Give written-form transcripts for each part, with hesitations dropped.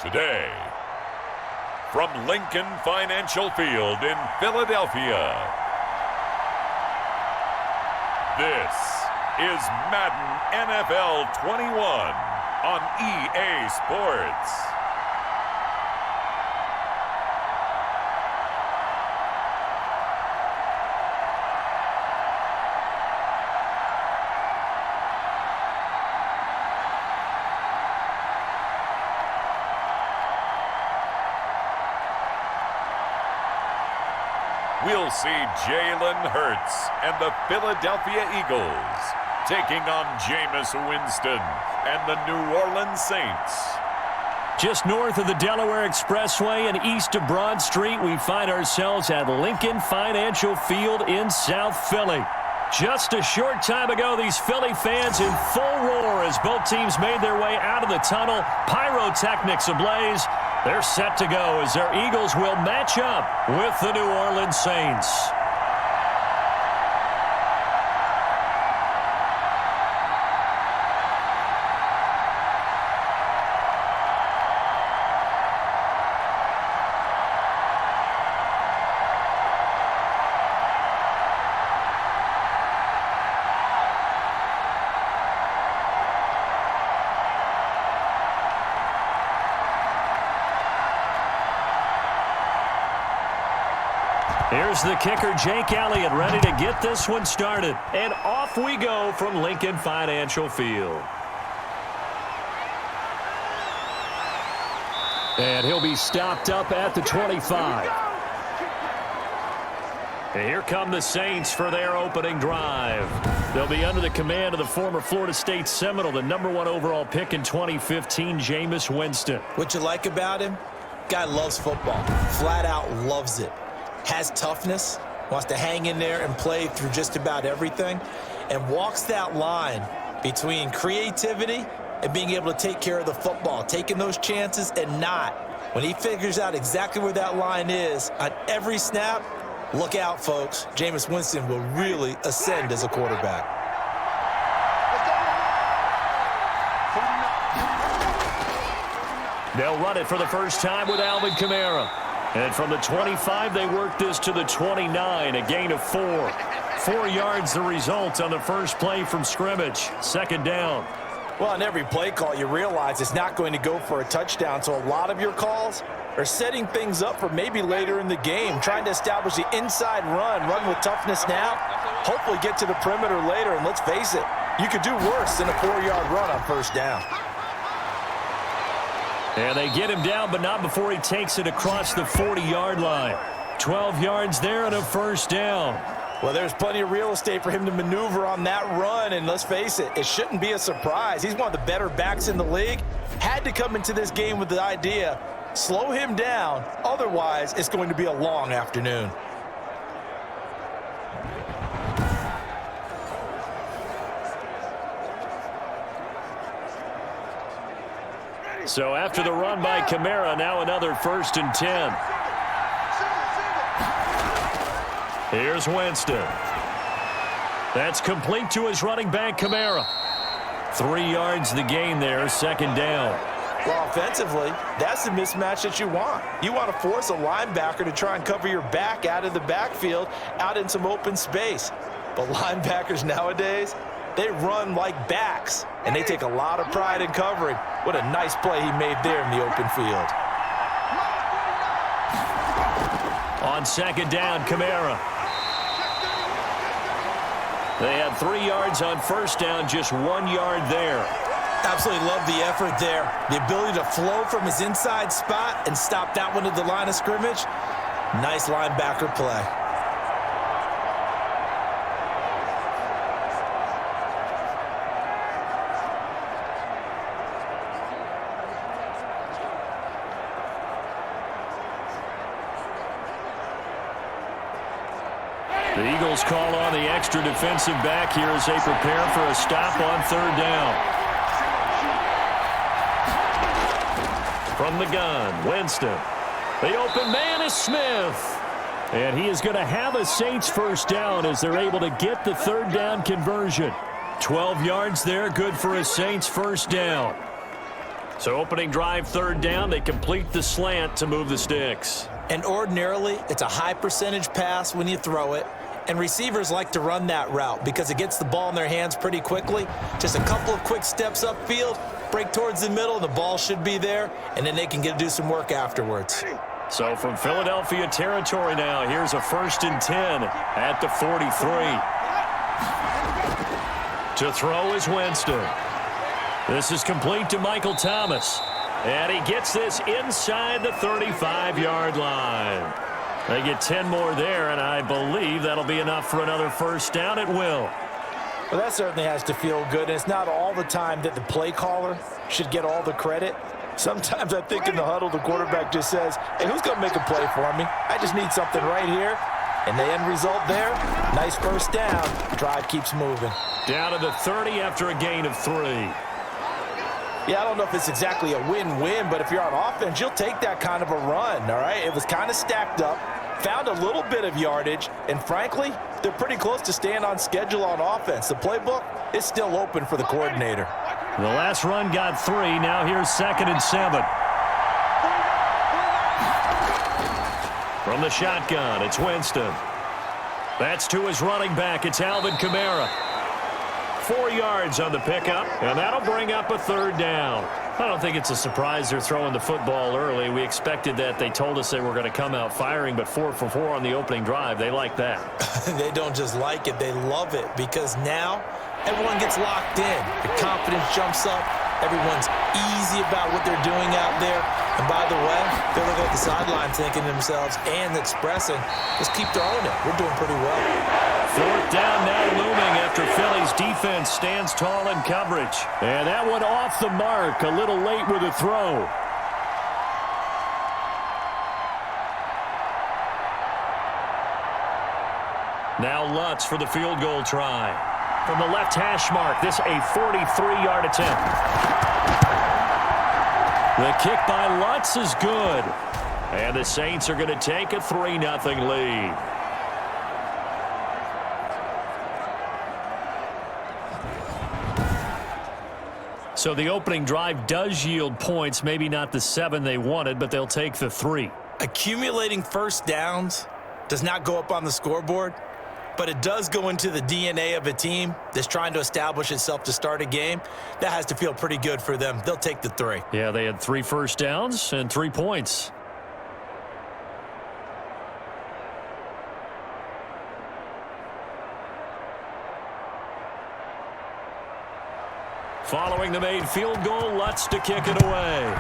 Today, from Lincoln Financial Field in Philadelphia, this is Madden NFL 21 on EA Sports. We'll see Jalen Hurts and the Philadelphia Eagles taking on Jameis Winston and the New Orleans Saints. Just north of the Delaware Expressway and east of Broad Street, we find ourselves at Lincoln Financial Field in South Philly. Just a short time ago, these Philly fans in full roar as both teams made their way out of the tunnel. Pyrotechnics ablaze. They're set to go as their Eagles will match up with the New Orleans Saints. Here's the kicker, Jake Elliott, ready to get this one started. And off we go from Lincoln Financial Field. And he'll be stopped up at the 25. And here come the Saints for their opening drive. They'll be under the command of the former Florida State Seminole, the #1 overall pick in 2015, Jameis Winston. What you like about him? Guy loves football. Flat out loves it. Has toughness, wants to hang in there and play through just about everything, and walks that line between creativity and being able to take care of the football, taking those chances and not. When he figures out exactly where that line is on every snap, look out, folks. Jameis Winston will really ascend as a quarterback. They'll run it for the first time with Alvin Kamara. And from the 25, they work this to the 29, a gain of 4. 4 yards the result on the first play from scrimmage. Second down. Well, on every play call, you realize it's not going to go for a touchdown, so a lot of your calls are setting things up for maybe later in the game, trying to establish the inside run with toughness now, hopefully get to the perimeter later, and let's face it, you could do worse than a 4-yard run on first down. And they get him down, but not before he takes it across the 40-yard line. 12 yards there and a first down. Well, there's plenty of real estate for him to maneuver on that run, and let's face it, it shouldn't be a surprise. He's one of the better backs in the league. Had to come into this game with the idea, slow him down, otherwise it's going to be a long afternoon. So after the run by Kamara, now another 1st and 10. Here's Winston. That's complete to his running back, Kamara. 3 yards the gain there, second down. Well, offensively, that's the mismatch that you want. You want to force a linebacker to try and cover your back out of the backfield, out in some open space. But linebackers nowadays, they run like backs, and they take a lot of pride in covering. What a nice play he made there in the open field. On second down, Kamara. They had 3 yards on first down, just 1 yard there. Absolutely love the effort there. The ability to flow from his inside spot and stop that one at the line of scrimmage. Nice linebacker play. The Eagles call on the extra defensive back here as they prepare for a stop on third down. From the gun, Winston. The open man is Smith. And he is going to have a Saints first down as they're able to get the third down conversion. 12 yards there, good for a Saints first down. So opening drive, third down, they complete the slant to move the sticks. And ordinarily, it's a high percentage pass when you throw it. And receivers like to run that route because it gets the ball in their hands pretty quickly. Just a couple of quick steps upfield, break towards the middle, the ball should be there, and then they can do some work afterwards. So from Philadelphia territory now, here's a 1st and 10 at the 43. To throw is Winston. This is complete to Michael Thomas. And he gets this inside the 35-yard line. They get 10 more there, and I believe that'll be enough for another first down at will. Well, that certainly has to feel good. And it's not all the time that the play caller should get all the credit. Sometimes I think in the huddle, the quarterback just says, hey, who's going to make a play for me? I just need something right here. And the end result there, nice first down. Drive keeps moving. Down to the 30 after a gain of 3. Yeah, I don't know if it's exactly a win-win, but if you're on offense, you'll take that kind of a run, all right? It was kind of stacked up, found a little bit of yardage, and frankly, they're pretty close to staying on schedule on offense. The playbook is still open for the coordinator. The last run got 3. Now here's 2nd and 7. From the shotgun, it's Winston. That's to his running back. It's Alvin Kamara. 4 yards on the pickup, and that'll bring up a third down. I don't think it's a surprise they're throwing the football early. We expected that. They told us they were going to come out firing, but 4 for 4 on the opening drive. They like that. They don't just like it. They love it because now everyone gets locked in. The confidence jumps up. Everyone's easy about what they're doing out there. And by the way, they're looking at the sideline thinking to themselves and expressing, just keep throwing it. We're doing pretty well. 4th down now looming after Philly's defense stands tall in coverage. And that one off the mark, a little late with a throw. Now Lutz for the field goal try. From the left hash mark, this a 43-yard attempt. The kick by Lutz is good. And the Saints are going to take a 3-0 lead. So the opening drive does yield points, maybe not the 7 they wanted, but they'll take the 3. Accumulating first downs does not go up on the scoreboard, but it does go into the DNA of a team that's trying to establish itself to start a game. That has to feel pretty good for them. They'll take the 3. Yeah, they had 3 first downs and 3 points. Following the made field goal, Lutz to kick it away.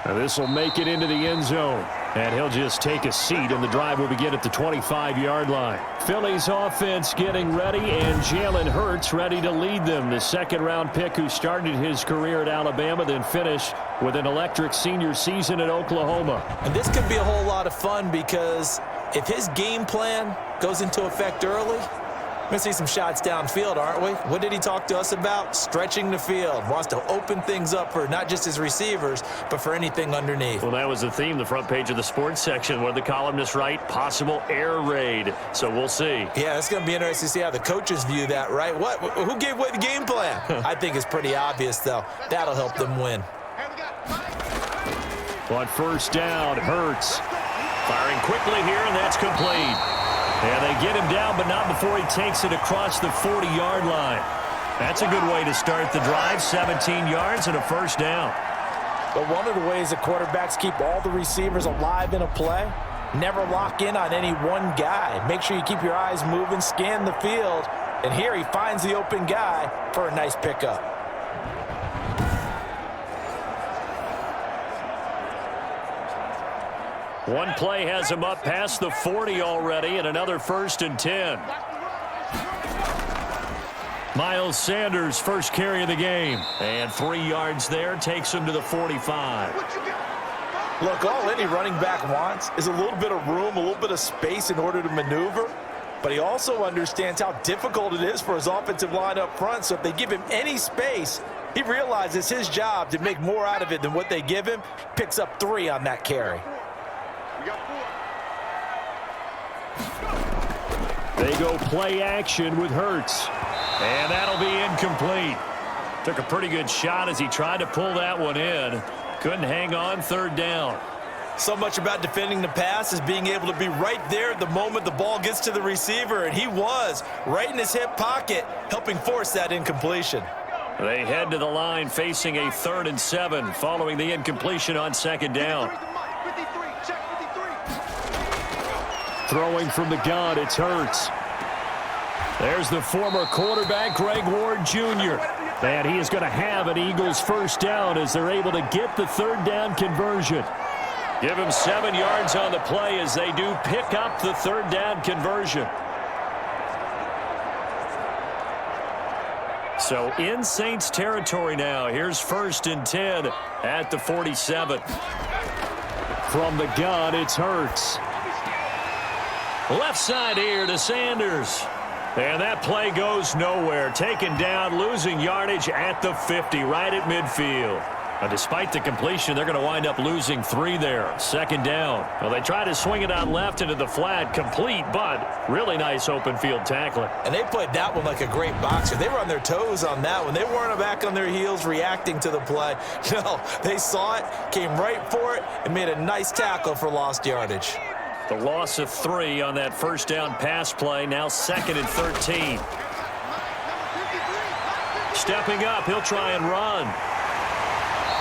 Now this will make it into the end zone. And he'll just take a seat, and the drive will begin at the 25-yard line. Philly's offense getting ready, and Jalen Hurts ready to lead them. The second-round pick who started his career at Alabama, then finished with an electric senior season at Oklahoma. And this could be a whole lot of fun because if his game plan goes into effect early, we're going to see some shots downfield, aren't we? What did he talk to us about? Stretching the field. Wants to open things up for not just his receivers, but for anything underneath. Well, that was the theme, the front page of the sports section. What did the columnists write? Possible air raid. So we'll see. Yeah, it's going to be interesting to see how the coaches view that, right? What? Who gave away the game plan? I think it's pretty obvious, though. That'll help them win. On first down, Hurts firing quickly here, and that's complete. And they get him down, but not before he takes it across the 40-yard line. That's a good way to start the drive, 17 yards and a first down. But one of the ways that quarterbacks keep all the receivers alive in a play, never lock in on any one guy. Make sure you keep your eyes moving, scan the field, and here he finds the open guy for a nice pickup. One play has him up past the 40 already, and another 1st and 10. Miles Sanders, first carry of the game. And 3 yards there, takes him to the 45. Look, all any running back wants is a little bit of room, a little bit of space in order to maneuver. But he also understands how difficult it is for his offensive line up front. So if they give him any space, he realizes his job to make more out of it than what they give him. Picks up 3 on that carry. They go play action with Hurts. And that'll be incomplete. Took a pretty good shot as he tried to pull that one in. Couldn't hang on third down. So much about defending the pass is being able to be right there at the moment the ball gets to the receiver, and he was right in his hip pocket, helping force that incompletion. They head to the line facing a 3rd and 7 following the incompletion on 2nd down. Throwing from the gun, it's Hurts. There's the former quarterback, Greg Ward Jr. And he is going to have an Eagles first down as they're able to get the 3rd down conversion. Give him 7 yards on the play as they do pick up the 3rd down conversion. So in Saints territory now. Here's 1st and 10 at the 47. From the gun, it's Hurts. Left side here to Sanders. And that play goes nowhere. Taken down, losing yardage at the 50, right at midfield. Despite the completion, they're going to wind up losing 3 there. 2nd down. Well, they try to swing it out left into the flat. Complete, but really nice open field tackling. And they played that one like a great boxer. They were on their toes on that one. They weren't back on their heels reacting to the play. No, they saw it, came right for it, and made a nice tackle for lost yardage. The loss of 3 on that 1st down pass play. Now 2nd and 13. Stepping up, he'll try and run.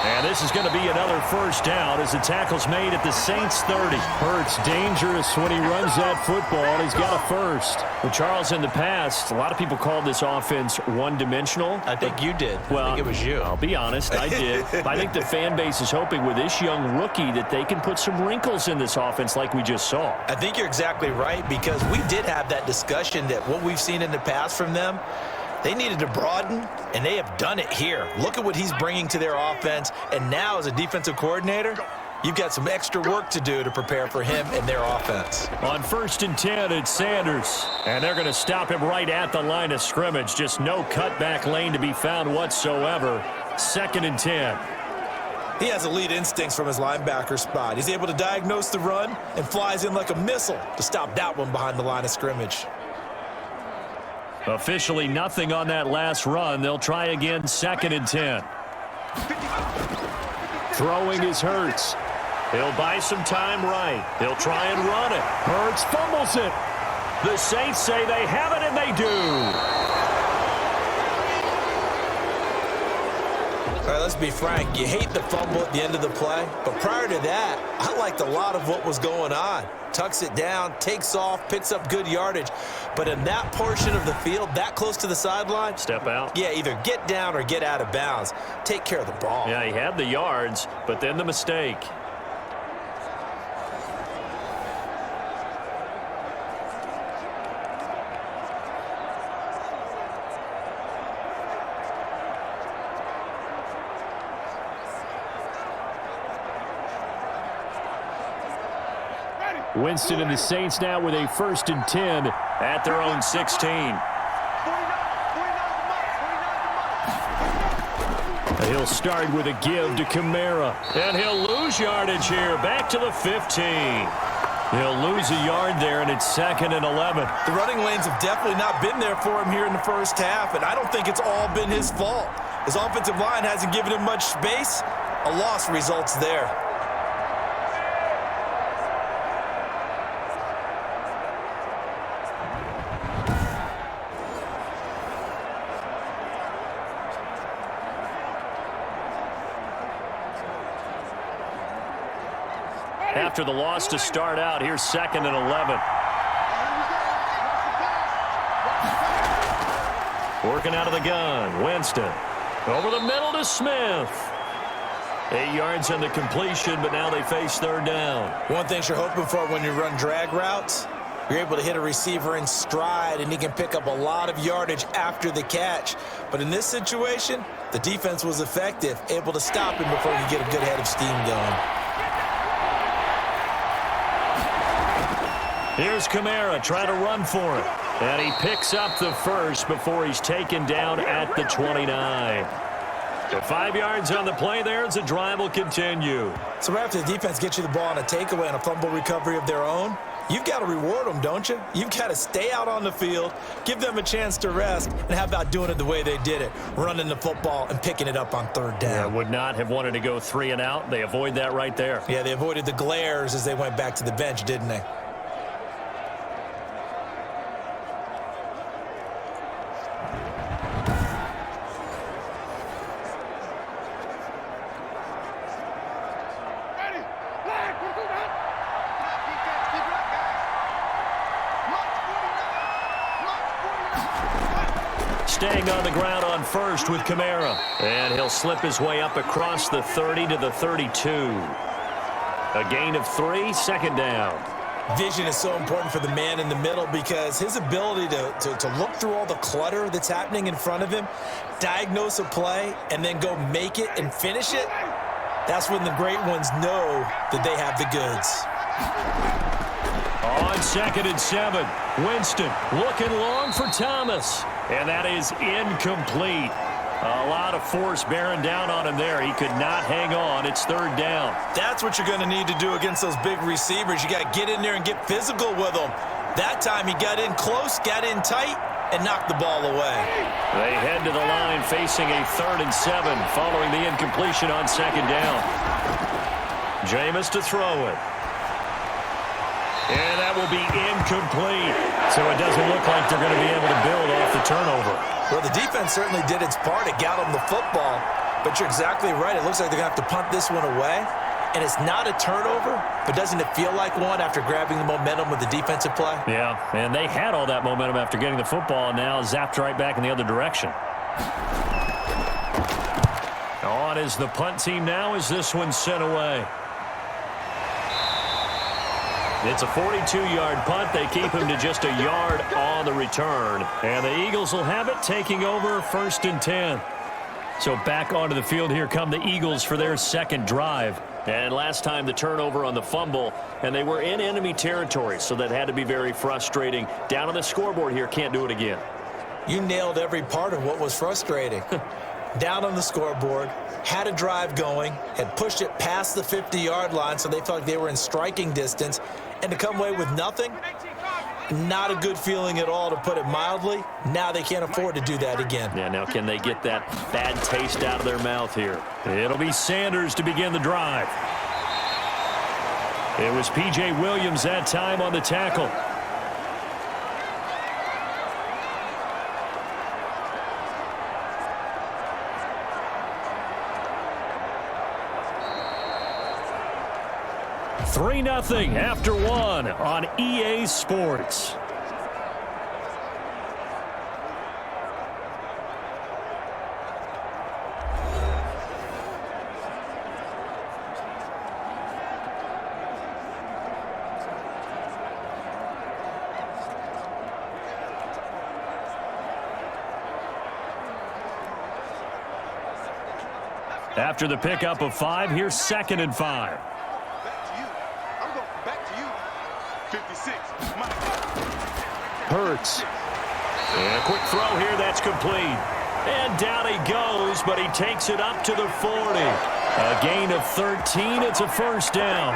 And this is going to be another 1st down as the tackle's made at the Saints 30. Hurts dangerous when he runs that football. He's got a 1st. Well, Charles, in the past, a lot of people called this offense one-dimensional. I think you did. Well, I think it was you. I'll be honest, I did. But I think the fan base is hoping with this young rookie that they can put some wrinkles in this offense like we just saw. I think you're exactly right, because we did have that discussion that what we've seen in the past from them, they needed to broaden, and they have done it here. Look at what he's bringing to their offense, and now as a defensive coordinator, you've got some extra work to do to prepare for him and their offense. On 1st and 10, it's Sanders, and they're going to stop him right at the line of scrimmage. Just no cutback lane to be found whatsoever. 2nd and 10. He has elite instincts from his linebacker spot. He's able to diagnose the run and flies in like a missile to stop that one behind the line of scrimmage. Officially nothing on that last run. They'll try again, 2nd and 10. Throwing is Hurts. He'll buy some time right. He'll try and run it. Hurts fumbles it. The Saints say they have it, and they do. All right, let's be frank. You hate the fumble at the end of the play, but prior to that, I liked a lot of what was going on. Tucks it down, takes off, picks up good yardage. But in that portion of the field, that close to the sideline, step out. Yeah, either get down or get out of bounds. Take care of the ball. Yeah, he had the yards, but then the mistake. Winston and the Saints now with a 1st and 10 at their own 16. He'll start with a give to Kamara. And he'll lose yardage here. Back to the 15. He'll lose a yard there, and it's 2nd and 11. The running lanes have definitely not been there for him here in the first half, and I don't think it's all been his fault. His offensive line hasn't given him much space. A loss results there. After the loss to start out, here's 2nd and 11. Working out of the gun, Winston. Over the middle to Smith. 8 yards on the completion, but now they face 3rd down. One thing you're hoping for when you run drag routes, you're able to hit a receiver in stride, and he can pick up a lot of yardage after the catch. But in this situation, the defense was effective, able to stop him before he could get a good head of steam going. Here's Kamara trying to run for it. And he picks up the 1st before he's taken down at the 29. So 5 yards on the play there as the drive will continue. So after the defense gets you the ball on a takeaway and a fumble recovery of their own, you've got to reward them, don't you? You've got to stay out on the field, give them a chance to rest, and how about doing it the way they did it, running the football and picking it up on third down. Yeah, would not have wanted to go 3 and out. They avoid that right there. Yeah, they avoided the glares as they went back to the bench, didn't they? Staying on the ground on first with Kamara. And he'll slip his way up across the 30 to the 32. A gain of 3, second down. Vision is so important for the man in the middle because his ability to look through all the clutter that's happening in front of him, diagnose a play, and then go make it and finish it, that's when the great ones know that they have the goods. On 2nd and 7, Winston looking long for Thomas. And that is incomplete. A lot of force bearing down on him there. He could not hang on. It's third down. That's what you're going to need to do against those big receivers. You got to get in there and get physical with them. That time he got in close, got in tight, and knocked the ball away. They head to the line facing a 3rd and 7 following the incompletion on 2nd down. Jameis to throw it. And that will be incomplete. So it doesn't look like they're going to be able to build off the turnover. Well, the defense certainly did its part. It got them the football. But you're exactly right. It looks like they're going to have to punt this one away. And it's not a turnover, but doesn't it feel like one after grabbing the momentum with the defensive play? Yeah, and they had all that momentum after getting the football, and now zapped right back in the other direction. On is the punt team now as this one's sent away. It's a 42-yard punt. They keep him to just a yard on the return. And the Eagles will have it, taking over 1st and 10. So back onto the field here come the Eagles for their second drive. And last time the turnover on the fumble, and they were in enemy territory, so that had to be very frustrating. Down on the scoreboard here, can't do it again. You nailed every part of what was frustrating. Down on the scoreboard, had a drive going, had pushed it past the 50-yard line, so they felt like they were in striking distance, and to come away with nothing, not a good feeling at all, to put it mildly. Now they can't afford to do that again. Yeah, now can they get that bad taste out of their mouth here? It'll be Sanders to begin the drive. It was P.J. Williams that time on the tackle. Three 3-0 after 1 on EA Sports. After the pickup of 5, here's 2nd and 5. Hurts. And a quick throw here, that's complete. And down he goes, but he takes it up to the 40. A gain of 13, it's a first down.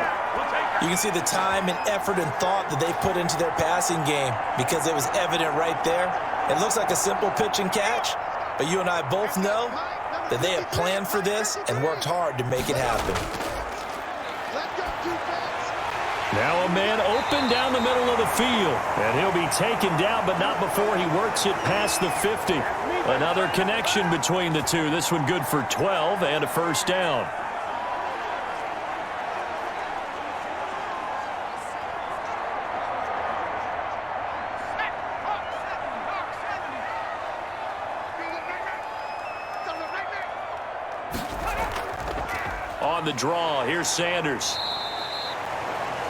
You can see the time and effort and thought that they put into their passing game because it was evident right there. It looks like a simple pitch and catch, but you and I both know that they have planned for this and worked hard to make it happen. Now a man open down the middle of the field, and he'll be taken down, but not before he works it past the 50. Another connection between the two. This one good for 12 and a first down. On the draw, here's Sanders.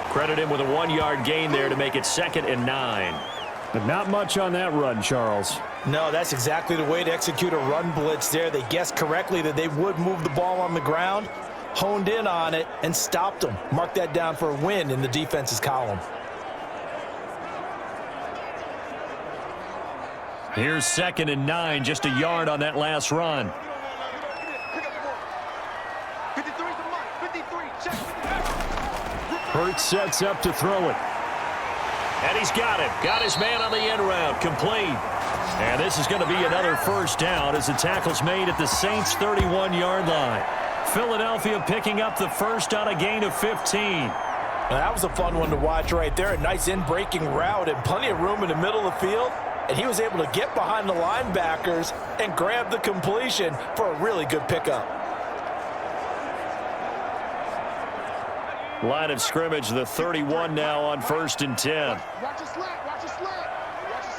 Credit him with a 1-yard gain there to make it 2nd and 9. But not much on that run, Charles. No, that's exactly the way to execute a run blitz there. They guessed correctly that they would move the ball on the ground, honed in on it, and stopped them. Mark that down for a win in the defense's column. Here's 2nd and 9, just a yard on that last run. Hurts sets up to throw it. And he's got him. Got his man on the end route. Complete. And this is going to be another first down as the tackle's made at the Saints' 31-yard line. Philadelphia picking up the first on a gain of 15. Now, that was a fun one to watch right there. A nice in-breaking route and plenty of room in the middle of the field. And he was able to get behind the linebackers and grab the completion for a really good pickup. Line of scrimmage, the 31 now on 1st and 10. Watch a slant, watch a slant, watch a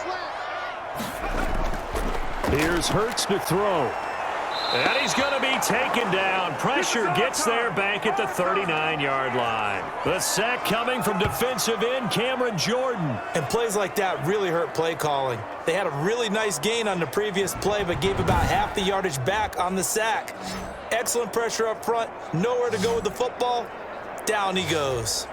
slant. Here's Hurts to throw. And he's going to be taken down. Pressure gets there back at the 39-yard line. The sack coming from defensive end Cameron Jordan. And plays like that really hurt play calling. They had a really nice gain on the previous play, but gave about half the yardage back on the sack. Excellent pressure up front. Nowhere to go with the football. Down he goes.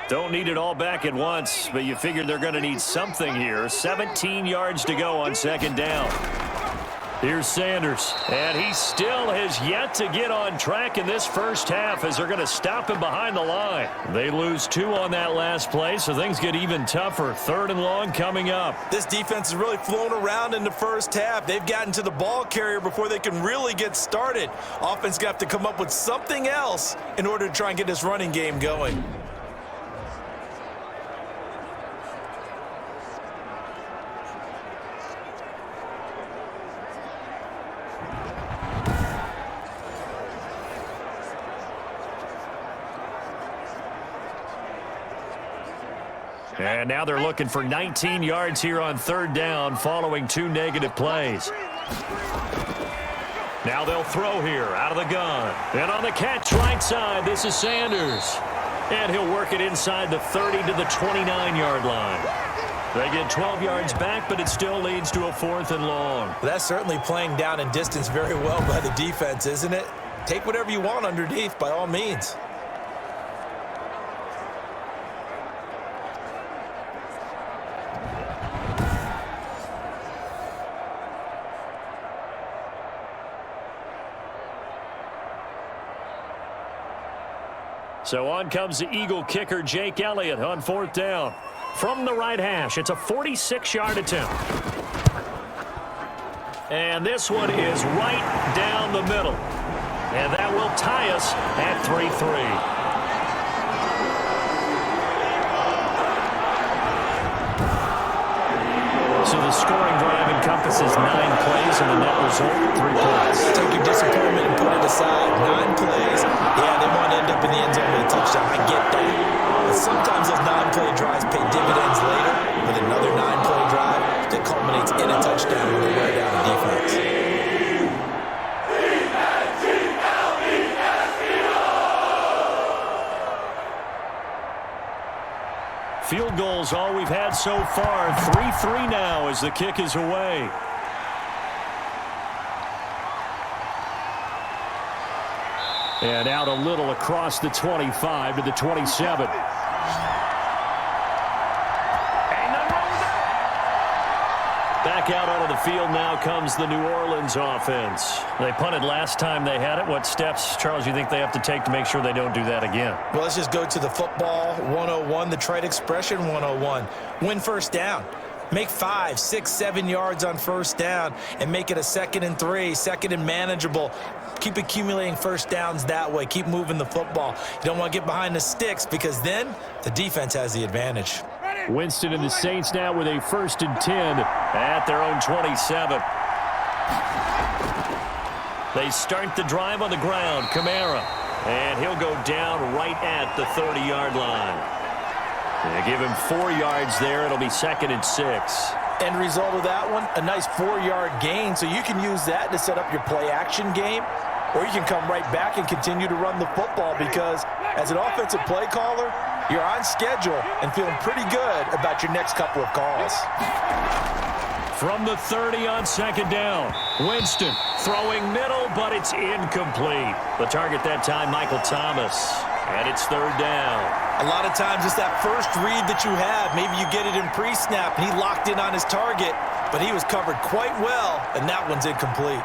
Don't need it all back at once, but you figure they're going to need something here. 17 yards to go on 2nd down. Here's Sanders, and he still has yet to get on track in this first half as they're going to stop him behind the line. They lose 2 on that last play, so things get even tougher. 3rd and long coming up. This defense has really flown around in the first half. They've gotten to the ball carrier before they can really get started. Offense got to come up with something else in order to try and get this running game going. And now they're looking for 19 yards here on 3rd down following 2 negative plays. Now they'll throw here out of the gun. And on the catch right side, this is Sanders. And he'll work it inside the 30 to the 29-yard line. They get 12 yards back, but it still leads to a 4th and long. That's certainly playing down in distance very well by the defense, isn't it? Take whatever you want underneath by all means. So on comes the Eagle kicker, Jake Elliott, on 4th down. From the right hash, it's a 46-yard attempt. And this one is right down the middle. And that will tie us at 3-3. So the scoring drive encompasses 9 plays, and the net result, 3 points. Take your disappointment and put it aside. 9 plays. Yeah, they want to end up in the end zone with a touchdown. I get that. But sometimes those 9-play drives pay dividends later with another 9-play drive that culminates in a touchdown with a wear down the defense. Field goals all we've had so far. 3-3 now as the kick is away. And out a little across the 25 to the 27. Back out onto the field now comes the New Orleans offense. They punted last time they had it. What steps, Charles, you think they have to take to make sure they don't do that again? Well, let's just go to the football 101, the trite expression 101. Win first down. Make 5, 6, 7 yards on first down and make it a 2nd and 3, 2nd and manageable. Keep accumulating first downs that way. Keep moving the football. You don't want to get behind the sticks because then the defense has the advantage. Winston and the Saints now with a 1st and 10 at their own 27. They start the drive on the ground. Kamara. And he'll go down right at the 30-yard line. They give him 4 yards there. It'll be 2nd and 6. End result of that one, a nice 4-yard gain. So you can use that to set up your play-action game, or you can come right back and continue to run the football because as an offensive play caller, you're on schedule and feeling pretty good about your next couple of calls. From the 30 on 2nd down, Winston throwing middle, but it's incomplete. The target that time, Michael Thomas. And it's third down. A lot of times it's that first read that you have. Maybe you get it in pre-snap, and he locked in on his target, but he was covered quite well, and that one's incomplete.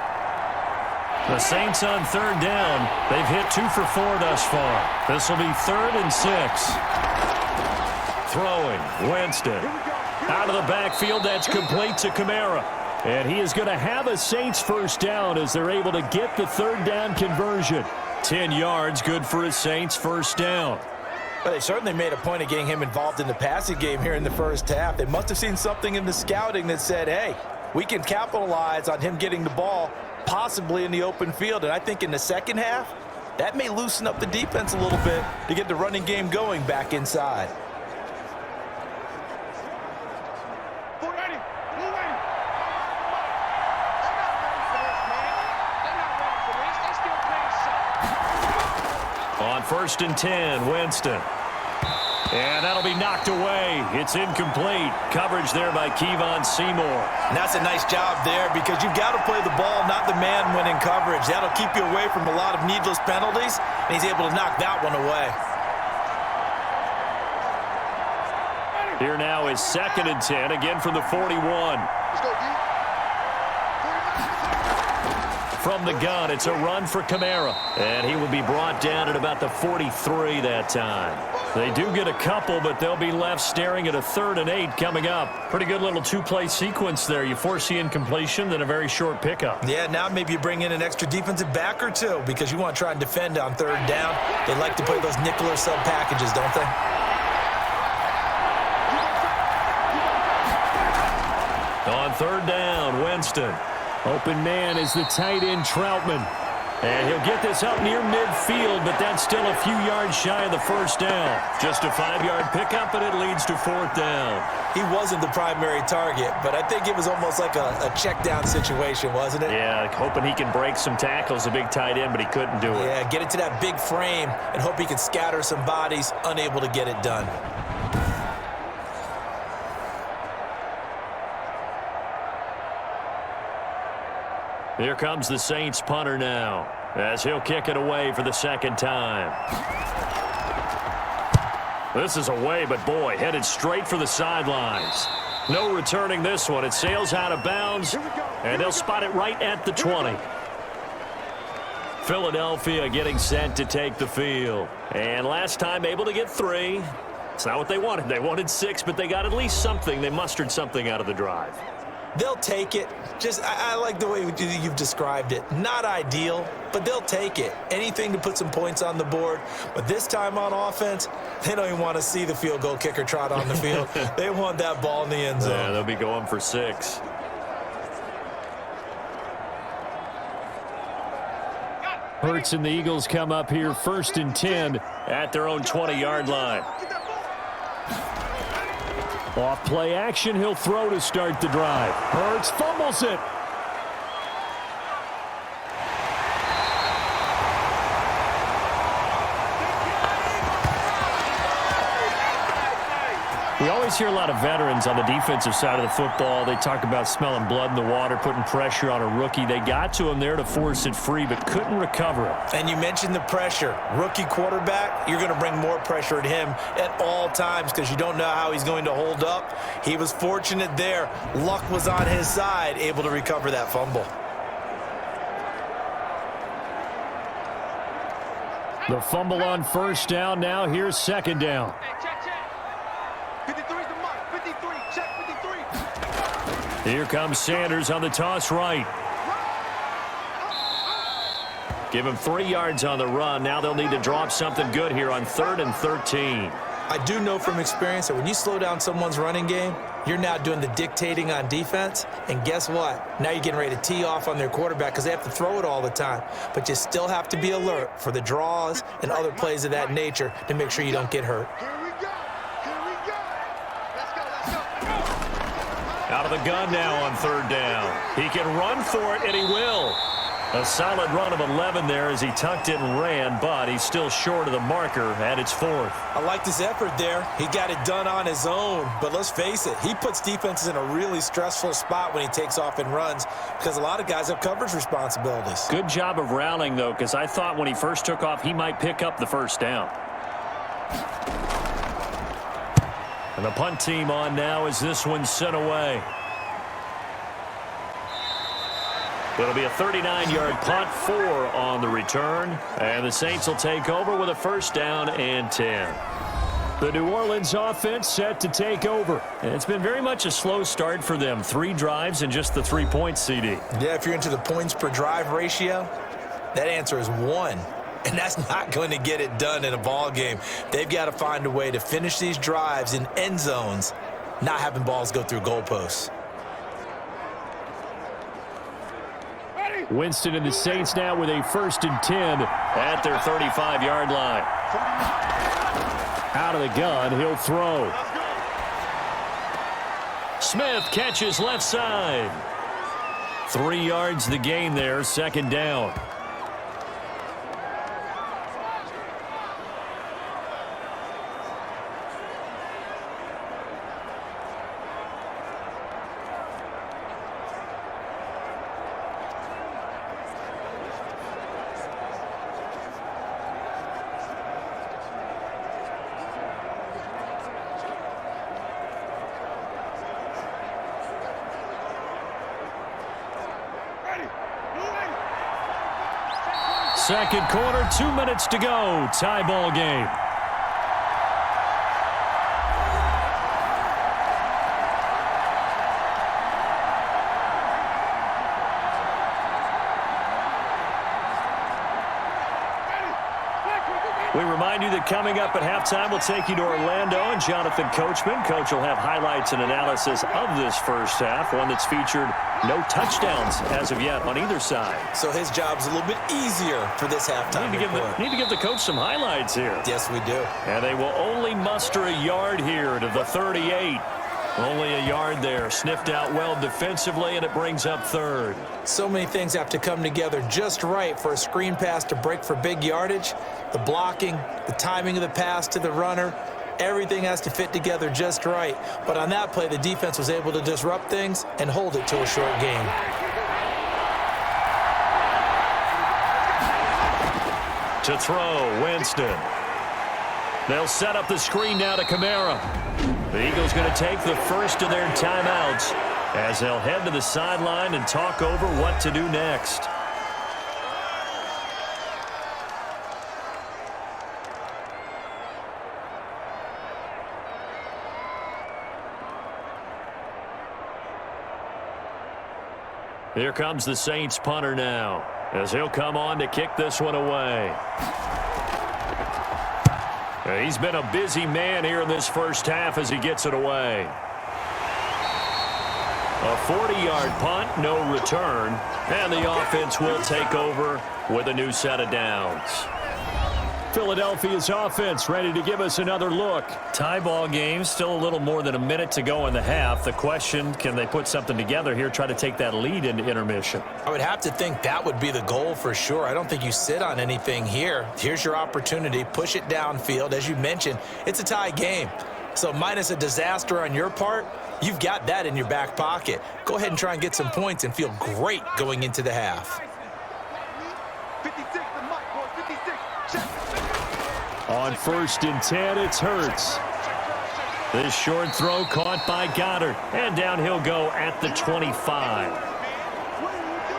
The Saints on third down. They've hit 2 for 4 thus far. This will be 3rd and 6. Throwing, Winston. Out of the backfield, that's complete to Kamara. And he is going to have a Saints first down as they're able to get the third down conversion. 10 yards, good for a Saints first down. Well, they certainly made a point of getting him involved in the passing game here in the first half. They must have seen something in the scouting that said, hey, we can capitalize on him getting the ball possibly in the open field. And I think in the second half, that may loosen up the defense a little bit to get the running game going back inside. On 1st and 10, Winston. And that'll be knocked away. It's incomplete. Coverage there by Kevon Seymour. And that's a nice job there because you've got to play the ball, not the man when in coverage. That'll keep you away from a lot of needless penalties, and he's able to knock that one away. Here now is 2nd and 10, again from the 41. Let's go, D. From the gun, it's a run for Kamara. And he will be brought down at about the 43 that time. They do get a couple, but they'll be left staring at a 3rd and 8 coming up. Pretty good little 2-play sequence there. You foresee incompletion, then a very short pickup. Yeah, now maybe you bring in an extra defensive back or two because you want to try and defend on 3rd down. They like to play those nickel or sub packages, don't they? On 3rd down, Winston. Open man is the tight end Troutman. And he'll get this up near midfield, but that's still a few yards shy of the first down. Just a 5-yard pickup, and it leads to 4th down. He wasn't the primary target, but I think it was almost like a check down situation, wasn't it? Yeah, hoping he can break some tackles, a big tight end, but he couldn't do it. Yeah, get into that big frame and hope he can scatter some bodies, unable to get it done. Here comes the Saints punter now, as he'll kick it away for the 2nd time. This is away, but boy, headed straight for the sidelines. No returning this one. It sails out of bounds, and they'll spot it right at the 20. Philadelphia getting set to take the field. And last time able to get 3. It's not what they wanted. They wanted 6, but they got at least something. They mustered something out of the drive. They'll take it. I like the way you've described it. Not ideal, but they'll take it. Anything to put some points on the board. But this time on offense, they don't even want to see the field goal kicker trot on the field. They want that ball in the end zone. Yeah, they'll be going for 6. Hurts and the Eagles come up here 1st and 10 at their own 20-yard line. Off play action, he'll throw to start the drive. Hurts fumbles it. We always hear a lot of veterans on the defensive side of the football. They talk about smelling blood in the water, putting pressure on a rookie. They got to him there to force it free, but couldn't recover it. And you mentioned the pressure. Rookie quarterback, you're going to bring more pressure at him at all times because you don't know how he's going to hold up. He was fortunate there. Luck was on his side, able to recover that fumble. The fumble on 1st down. Now here's 2nd down. 53's the mark. 53. Check 53. Here comes Sanders on the toss right. Give him 3 yards on the run. Now they'll need to drop something good here on 3rd and 13. I do know from experience that when you slow down someone's running game, you're now doing the dictating on defense. And guess what? Now you're getting ready to tee off on their quarterback because they have to throw it all the time. But you still have to be alert for the draws and other plays of that nature to make sure you don't get hurt. Here we go. Here we go. Let's go. Out of the gun now on 3rd down. He can run for it, and he will. A solid run of 11 there as he tucked it and ran, but he's still short of the marker, and it's 4th. I like his effort there. He got it done on his own, but let's face it, he puts defenses in a really stressful spot when he takes off and runs because a lot of guys have coverage responsibilities. Good job of rallying, though, because I thought when he first took off, he might pick up the 1st down. And the punt team on now as this one's sent away. It'll be a 39-yard punt, 4 on the return. And the Saints will take over with a first down and 10. The New Orleans offense set to take over. And it's been very much a slow start for them. 3 drives and just the 3 points, CD. Yeah, if you're into the points per drive ratio, that answer is 1. And that's not going to get it done in a ball game. They've got to find a way to finish these drives in end zones, not having balls go through goalposts. Winston and the Saints now with a 1st and 10 at their 35-yard line. Out of the gun, he'll throw. Smith catches left side. 3 yards the gain there, 2nd down. Second quarter, 2 minutes to go. Tie ball game. We remind you that coming up at halftime, we'll take you to Orlando and Jonathan Coachman. Coach will have highlights and analysis of this first half, one that's featured no touchdowns as of yet on either side. So his job's a little bit easier for this halftime report. Need to give the coach some highlights here. Yes, we do. And they will only muster a yard here to the 38. Only a yard there. Sniffed out well defensively, and it brings up 3rd. So many things have to come together just right for a screen pass to break for big yardage. The blocking, the timing of the pass to the runner, everything has to fit together just right. But on that play, the defense was able to disrupt things and hold it to a short game. To throw, Winston. They'll set up the screen now to Kamara. The Eagles going to take the first of their timeouts as they'll head to the sideline and talk over what to do next. Here comes the Saints punter now as he'll come on to kick this one away. He's been a busy man here in this first half as he gets it away. A 40-yard punt, no return, and the offense will take over with a new set of downs. Philadelphia's offense ready to give us another look. Tie ball game, still a little more than a minute to go in the half. The question, can they put something together here, try to take that lead into intermission? I would have to think that would be the goal for sure. I don't think you sit on anything here. Here's your opportunity. Push it downfield. As you mentioned, it's a tie game. So minus a disaster on your part, you've got that in your back pocket. Go ahead and try and get some points and feel great going into the half. 56, the mic, boy, 56. Check. On 1st and 10, it's Hurts. This short throw caught by Goddard. And down he'll go at the 25.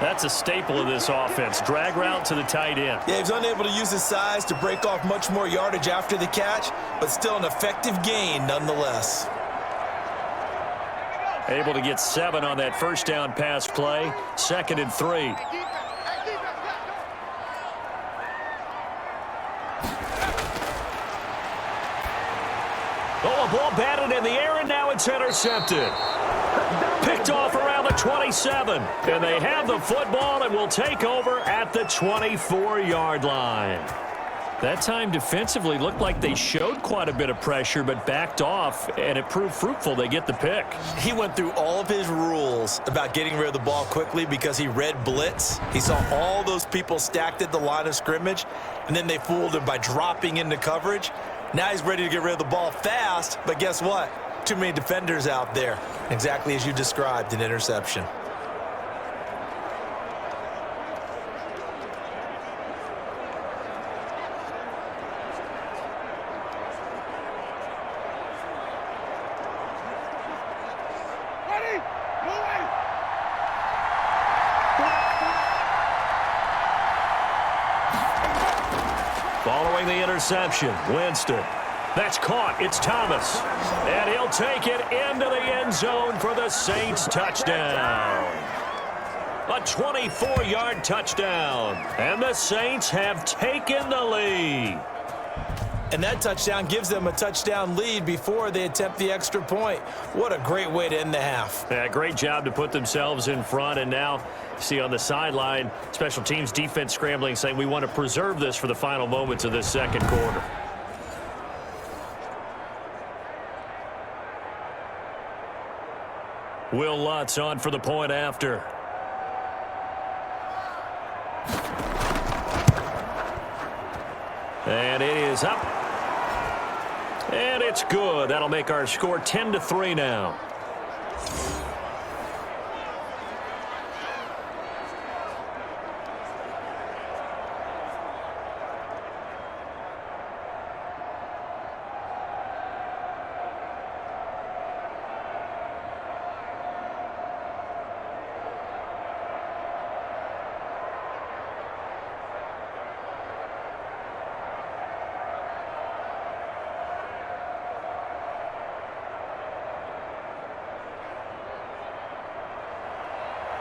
That's a staple of this offense. Drag route to the tight end. Yeah, he's unable to use his size to break off much more yardage after the catch, but still an effective gain nonetheless. Able to get 7 on that first down pass play. 2nd and 3. Oh, a ball batted in the air, and now it's intercepted. Picked off around the 27. And they have the football and will take over at the 24-yard line. That time defensively looked like they showed quite a bit of pressure but backed off, and it proved fruitful. They get the pick. He went through all of his rules about getting rid of the ball quickly because he read blitz. He saw all those people stacked at the line of scrimmage, and then they fooled him by dropping into coverage. Now he's ready to get rid of the ball fast, but guess what? Too many defenders out there. Exactly as you described, an interception. throwing the interception. Winston. That's caught. It's Thomas. And he'll take it into the end zone for the Saints touchdown. A 24-yard touchdown. And the Saints have taken the lead. And that touchdown gives them a touchdown lead before they attempt the extra point. What a great way to end the half. Yeah, great job to put themselves in front. And now, see on the sideline, special teams defense scrambling, saying we want to preserve this for the final moments of this second quarter. Will Lutz on for the point after. And it is up. And it's good. That'll make our score 10-3 now.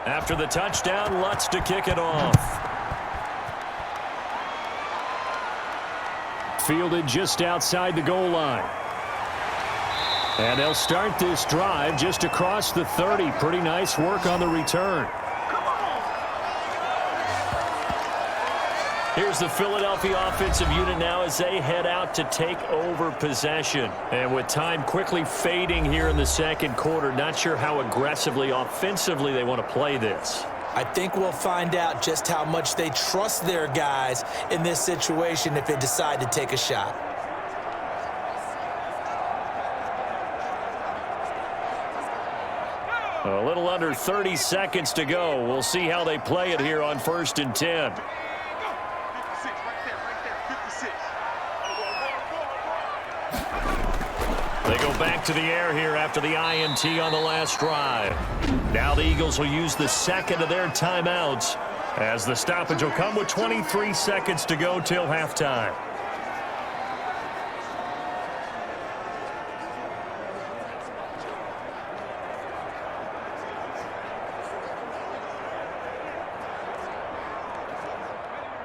After the touchdown, Lutz to kick it off. Fielded just outside the goal line. And they'll start this drive just across the 30. Pretty nice work on the return. Here's the Philadelphia offensive unit now as they head out to take over possession. And with time quickly fading here in the second quarter, not sure how aggressively, offensively they want to play this. I think we'll find out just how much they trust their guys in this situation if they decide to take a shot. A little under 30 seconds to go. We'll see how they play it here on 1st and 10. They go back to the air here after the INT on the last drive. Now the Eagles will use the second of their timeouts as the stoppage will come with 23 seconds to go till halftime.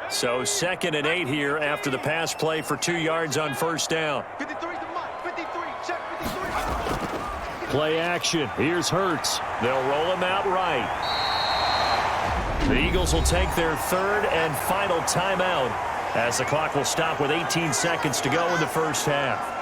So 2nd and 8 here after the pass play for 2 yards on 1st down. 53 to Mike. 53. Check 53. Play action. Here's Hurts. They'll roll him out right. The Eagles will take their 3rd and final timeout as the clock will stop with 18 seconds to go in the first half.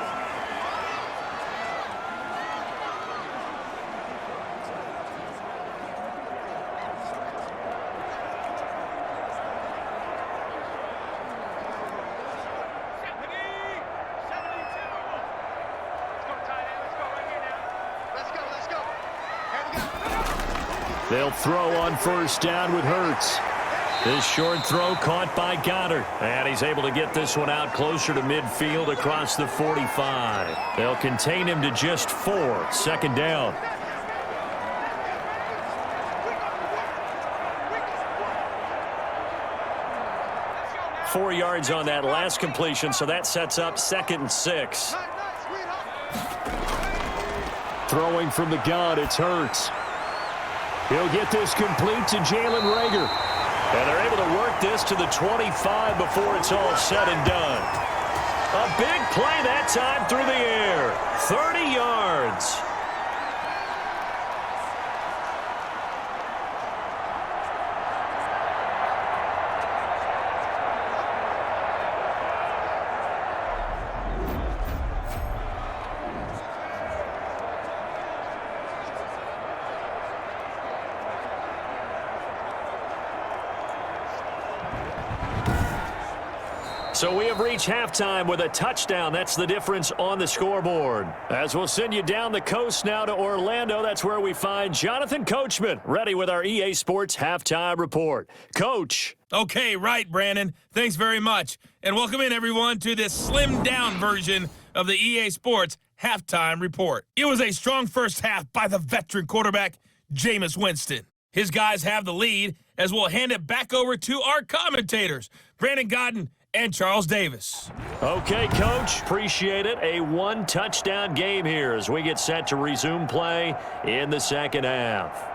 They'll throw on 1st down with Hurts. This short throw caught by Goddard. And he's able to get this one out closer to midfield across the 45. They'll contain him to just 4. 2nd down. Four yards on that last completion, so that sets up 2nd and 6. Throwing from the gun, it's Hurts. He'll get this complete to Jalen Reagor. And they're able to work this to the 25 before it's all said and done. A big play that time through the air. 30 yards. So we have reached halftime with a touchdown. That's the difference on the scoreboard. As we'll send you down the coast now to Orlando, that's where we find Jonathan Coachman, ready with our EA Sports Halftime Report. Coach. Okay, right, Brandon. Thanks very much. And welcome in, everyone, to this slimmed-down version of the EA Sports Halftime Report. It was a strong first half by the veteran quarterback, Jameis Winston. His guys have the lead as we'll hand it back over to our commentators, Brandon Godden and Charles Davis. Okay, Coach, appreciate it. A one-touchdown game here as we get set to resume play in the second half.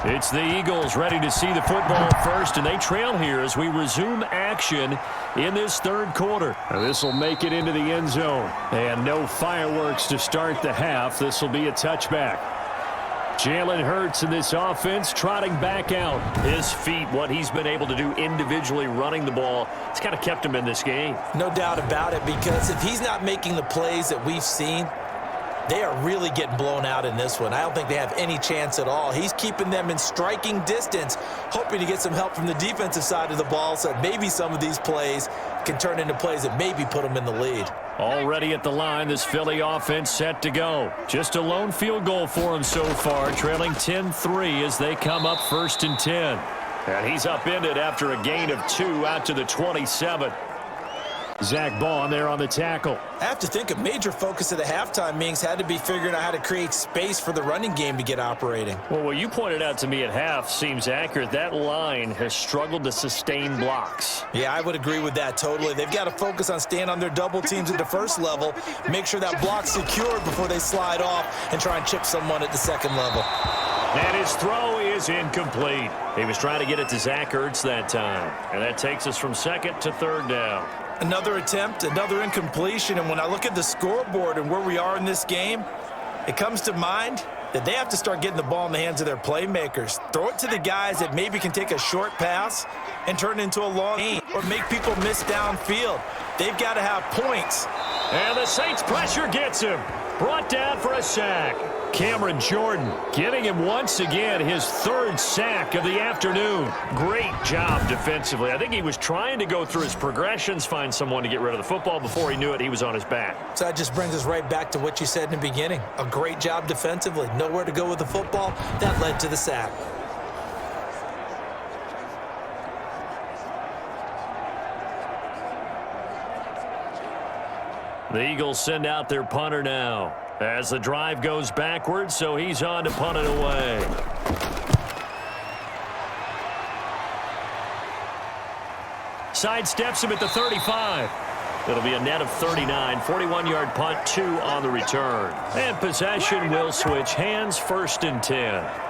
It's the Eagles ready to see the football first, and they trail here as we resume action in this third quarter. This will make it into the end zone. And no fireworks to start the half. This will be a touchback. Jalen Hurts in this offense trotting back out. His feet, what he's been able to do individually running the ball, it's kind of kept him in this game. No doubt about it, because if he's not making the plays that we've seen, they are really getting blown out in this one. I don't think they have any chance at all. He's keeping them in striking distance, hoping to get some help from the defensive side of the ball so that maybe some of these plays can turn into plays that maybe put them in the lead. Already at the line, this Philly offense set to go. Just a lone field goal for him so far, trailing 10-3 as they come up 1st and 10. And he's upended after a gain of 2 out to the 27. Zach Bond there on the tackle. I have to think a major focus of the halftime meetings had to be figuring out how to create space for the running game to get operating. Well, what you pointed out to me at half seems accurate. That line has struggled to sustain blocks. Yeah, I would agree with that totally. They've got to focus on staying on their double teams at the first level, make sure that block's secured before they slide off and try and chip someone at the second level. And his throw is incomplete. He was trying to get it to Zach Ertz that time. And that takes us from 2nd to 3rd down. Another attempt, another incompletion, and when I look at the scoreboard and where we are in this game, it comes to mind that they have to start getting the ball in the hands of their playmakers. Throw it to the guys that maybe can take a short pass and turn it into a long game or make people miss downfield. They've got to have points. And the Saints pressure gets him. Brought down for a sack. Cameron Jordan giving him once again his 3rd sack of the afternoon. Great job defensively. I think he was trying to go through his progressions, find someone to get rid of the football. Before he knew it, he was on his back. So that just brings us right back to what you said in the beginning. A great job defensively. Nowhere to go with the football. That led to the sack. The Eagles send out their punter now as the drive goes backwards, so he's on to punt it away. Sidesteps him at the 35. It'll be a net of 39, 41-yard punt, 2 on the return. And possession will switch hands, 1st and 10.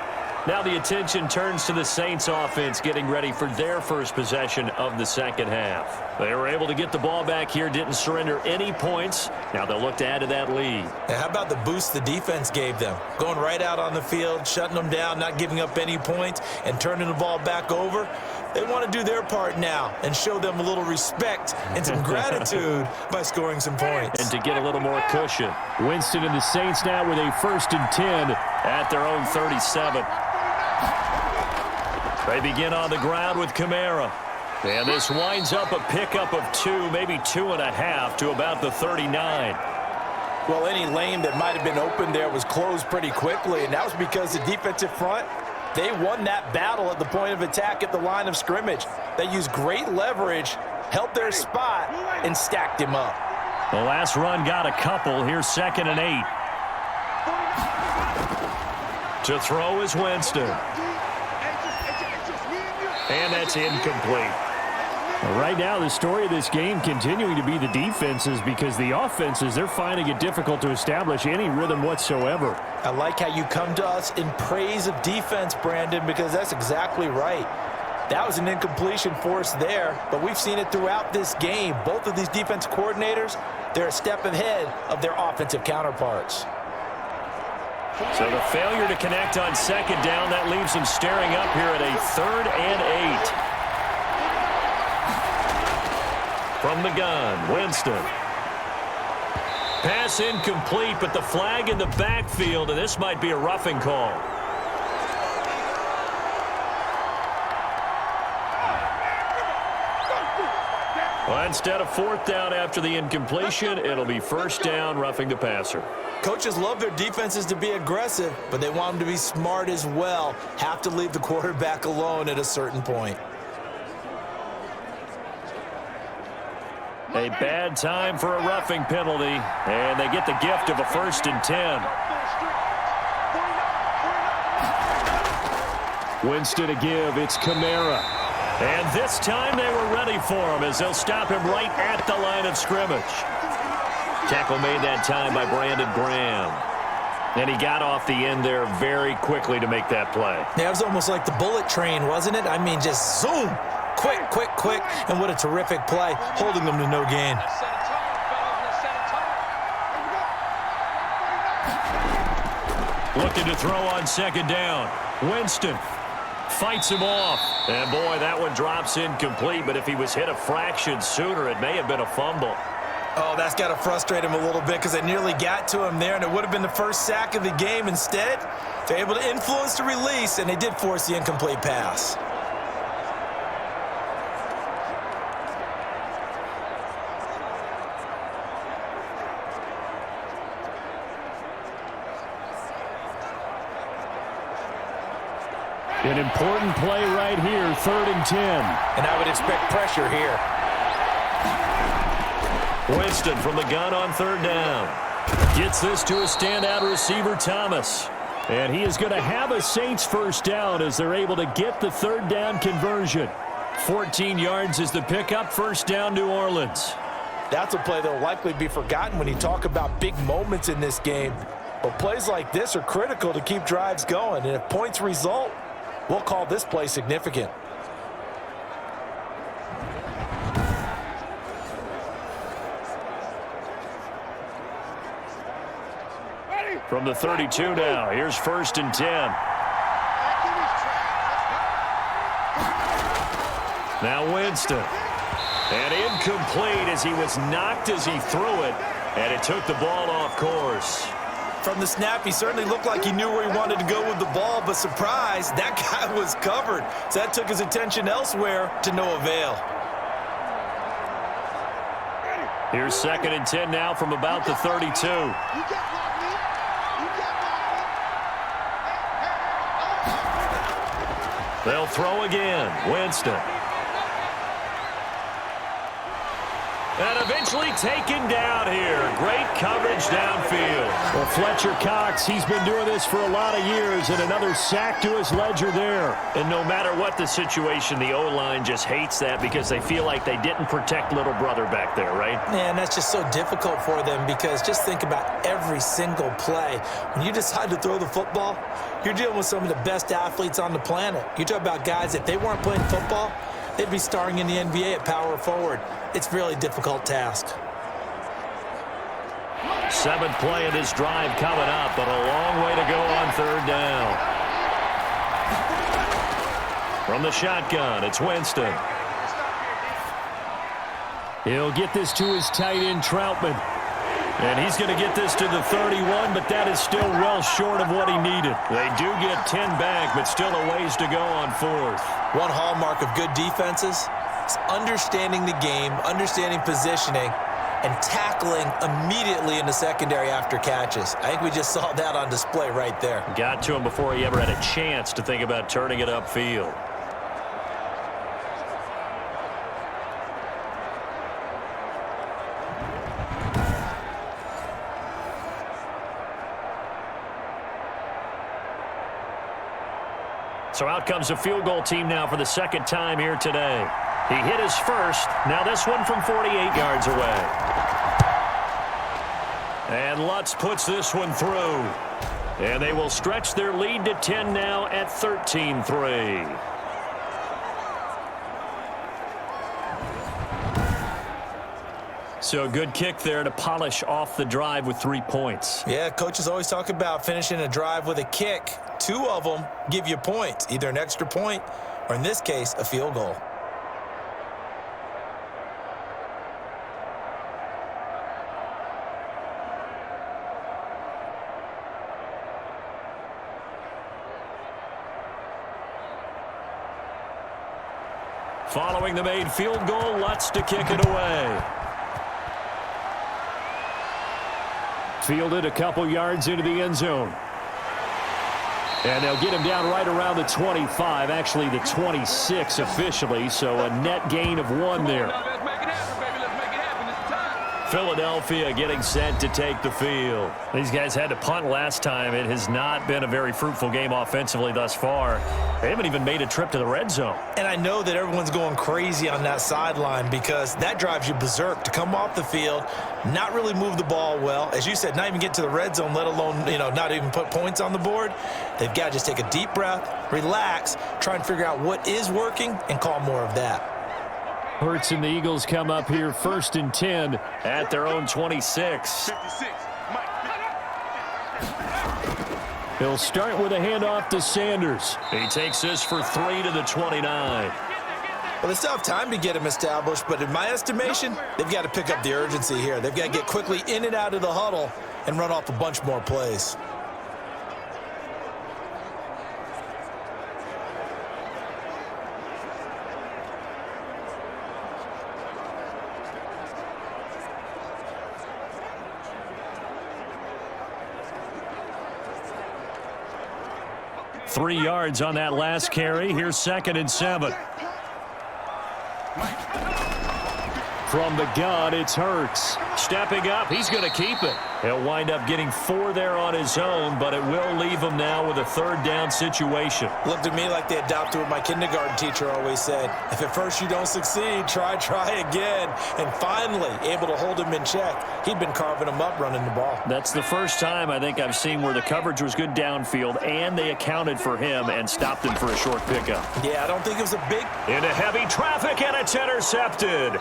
Now the attention turns to the Saints offense getting ready for their first possession of the second half. They were able to get the ball back here, didn't surrender any points. Now they'll look to add to that lead. Now, how about the boost the defense gave them? Going right out on the field, shutting them down, not giving up any points, and turning the ball back over. They want to do their part now and show them a little respect and some gratitude by scoring some points. And to get a little more cushion. Winston and the Saints now with a 1st and 10 at their own 37. They begin on the ground with Kamara. And this winds up a pickup of 2, maybe 2.5 to about the 39. Well, any lane that might have been open there was closed pretty quickly, and that was because the defensive front, they won that battle at the point of attack at the line of scrimmage. They used great leverage, held their spot, and stacked him up. The last run got a couple. Here's 2nd and 8. To throw is Winston. And that's incomplete. Right now, the story of this game continuing to be the defenses, because the offenses, they're finding it difficult to establish any rhythm whatsoever. I like how you come to us in praise of defense, Brandon, because that's exactly right. That was an incompletion for us there, but we've seen it throughout this game. Both of these defense coordinators, they're a step ahead of their offensive counterparts. So the failure to connect on 2nd down, that leaves them staring up here at a 3rd and 8. From the gun, Winston. Pass incomplete, but the flag in the backfield, and this might be a roughing call. Well, instead of fourth down after the incompletion, it'll be first down, roughing the passer. Coaches love their defenses to be aggressive, but they want them to be smart as well. Have to leave the quarterback alone at a certain point. A bad time for a roughing penalty, and they get the gift of a 1st and 10. Winston to give, it's Kamara. And this time they were ready for him as they'll stop him right at the line of scrimmage. Tackle made that time by Brandon Graham. And he got off the end there very quickly to make that play. Yeah, it was almost like the bullet train, wasn't it? I mean, just zoom. Quick, quick, quick. And what a terrific play, holding them to no gain. Looking to throw on 2nd down. Winston fights him off. And, boy, that one drops incomplete. But if he was hit a fraction sooner, it may have been a fumble. Oh, that's got to frustrate him a little bit because it nearly got to him there, and it would have been the first sack of the game. Instead, they're able to influence the release, and they did force the incomplete pass. An important play right here, 3rd and 10. And I would expect pressure here. Winston from the gun on 3rd down. Gets this to a standout receiver, Thomas. And he is going to have a Saints 1st down as they're able to get the 3rd down conversion. 14 yards is the pickup, 1st down, New Orleans. That's a play that will likely be forgotten when you talk about big moments in this game. But plays like this are critical to keep drives going. And if points result, we'll call this play significant. From the 32 now, here's 1st and 10. Now Winston. And incomplete as he was knocked as he threw it, and it took the ball off course. From the snap, he certainly looked like he knew where he wanted to go with the ball, but surprise, that guy was covered. So that took his attention elsewhere to no avail. Here's 2nd and 10 now from about the 32. They'll throw again. Winston. And eventually taken down here. Great coverage downfield. Well, Fletcher Cox, he's been doing this for a lot of years, and another sack to his ledger there. And no matter what the situation, the O-line just hates that because they feel like they didn't protect little brother back there, right? Man, that's just so difficult for them because just think about every single play. When you decide to throw the football, you're dealing with some of the best athletes on the planet. You talk about guys, if they weren't playing football, they'd be starring in the NBA at power forward. It's a really difficult task. 7th play of this drive coming up, but a long way to go on 3rd down. From the shotgun, it's Winston. He'll get this to his tight end, Troutman. And he's going to get this to the 31, but that is still well short of what he needed. They do get 10 back, but still a ways to go on 4th. One hallmark of good defenses is understanding the game, understanding positioning, and tackling immediately in the secondary after catches. I think we just saw that on display right there. Got to him before he ever had a chance to think about turning it upfield. So out comes a field goal team now for the 2nd time here today. He hit his first. Now this one from 48 yards away. And Lutz puts this one through. And they will stretch their lead to 10 now at 13-3. So a good kick there to polish off the drive with 3 points. Yeah, coaches always talk about finishing a drive with a kick. 2 of them give you points, either an extra point or, in this case, a field goal. Following the made field goal, Lutz to kick it away. Fielded a couple yards into the end zone. And they'll get him down right around the 25, actually the 26 officially, so a net gain of 1 there. Philadelphia getting set to take the field. These guys had to punt last time. It has not been a very fruitful game offensively thus far. They haven't even made a trip to the red zone. And I know that everyone's going crazy on that sideline because that drives you berserk to come off the field, not really move the ball well. As you said, not even get to the red zone, let alone, not even put points on the board. They've got to just take a deep breath, relax, try and figure out what is working and call more of that. Hurts and the Eagles come up here 1st and 10 at their own 26. He'll start with a handoff to Sanders. He takes this for 3 to the 29. Well, they still have time to get him established, but in my estimation, they've got to pick up the urgency here. They've got to get quickly in and out of the huddle and run off a bunch more plays. Three yards on that last carry. Here's 2nd and 7. From the gun, it's Hurts. Stepping up, he's going to keep it. He'll wind up getting 4 there on his own, but it will leave him now with a 3rd down situation. Looked to me like they adopted what my kindergarten teacher always said. If at first you don't succeed, try again. And finally, able to hold him in check. He'd been carving him up running the ball. That's the first time I think I've seen where the coverage was good downfield, and they accounted for him and stopped him for a short pickup. Yeah, I don't think it was a big... Into heavy traffic, and it's intercepted.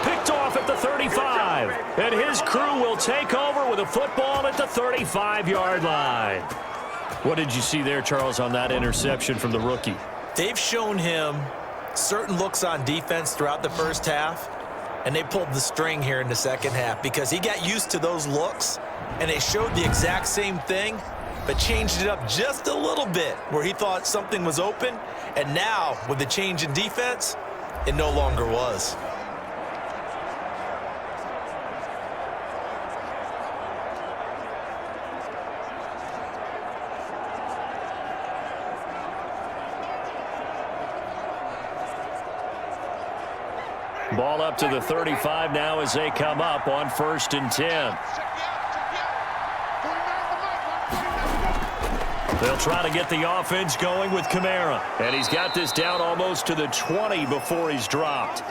Picked off at the 35, and his crew will take over with a football at the 35-yard line. What did you see there, Charles, on that interception from the rookie? They've shown him certain looks on defense throughout the first half, and they pulled the string here in the second half because he got used to those looks, and they showed the exact same thing, but changed it up just a little bit where he thought something was open, and now, with the change in defense, it no longer was. Ball up to the 35 now as they come up on 1st and 10. They'll try to get the offense going with Kamara. And he's got this down almost to the 20 before he's dropped.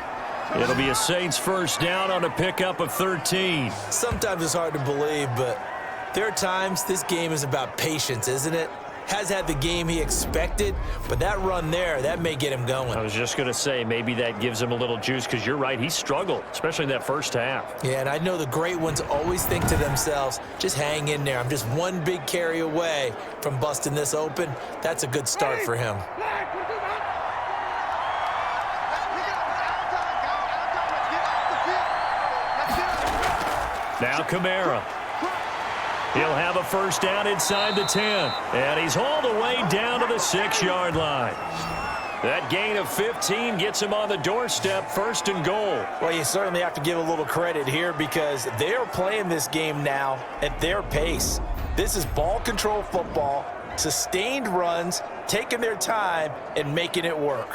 It'll be a Saints 1st down on a pickup of 13. Sometimes it's hard to believe, but there are times this game is about patience, isn't it? Has had the game he expected, but that run there, that may get him going. I was just going to say, maybe that gives him a little juice because you're right, he struggled, especially in that first half. Yeah, and I know the great ones always think to themselves, just hang in there. I'm just one big carry away from busting this open. That's a good start for him. Now Kamara. He'll have a 1st down inside the 10. And he's hauled away down to the 6-yard line. That gain of 15 gets him on the doorstep, 1st and goal. Well, you certainly have to give a little credit here because they're playing this game now at their pace. This is ball control football, sustained runs, taking their time, and making it work.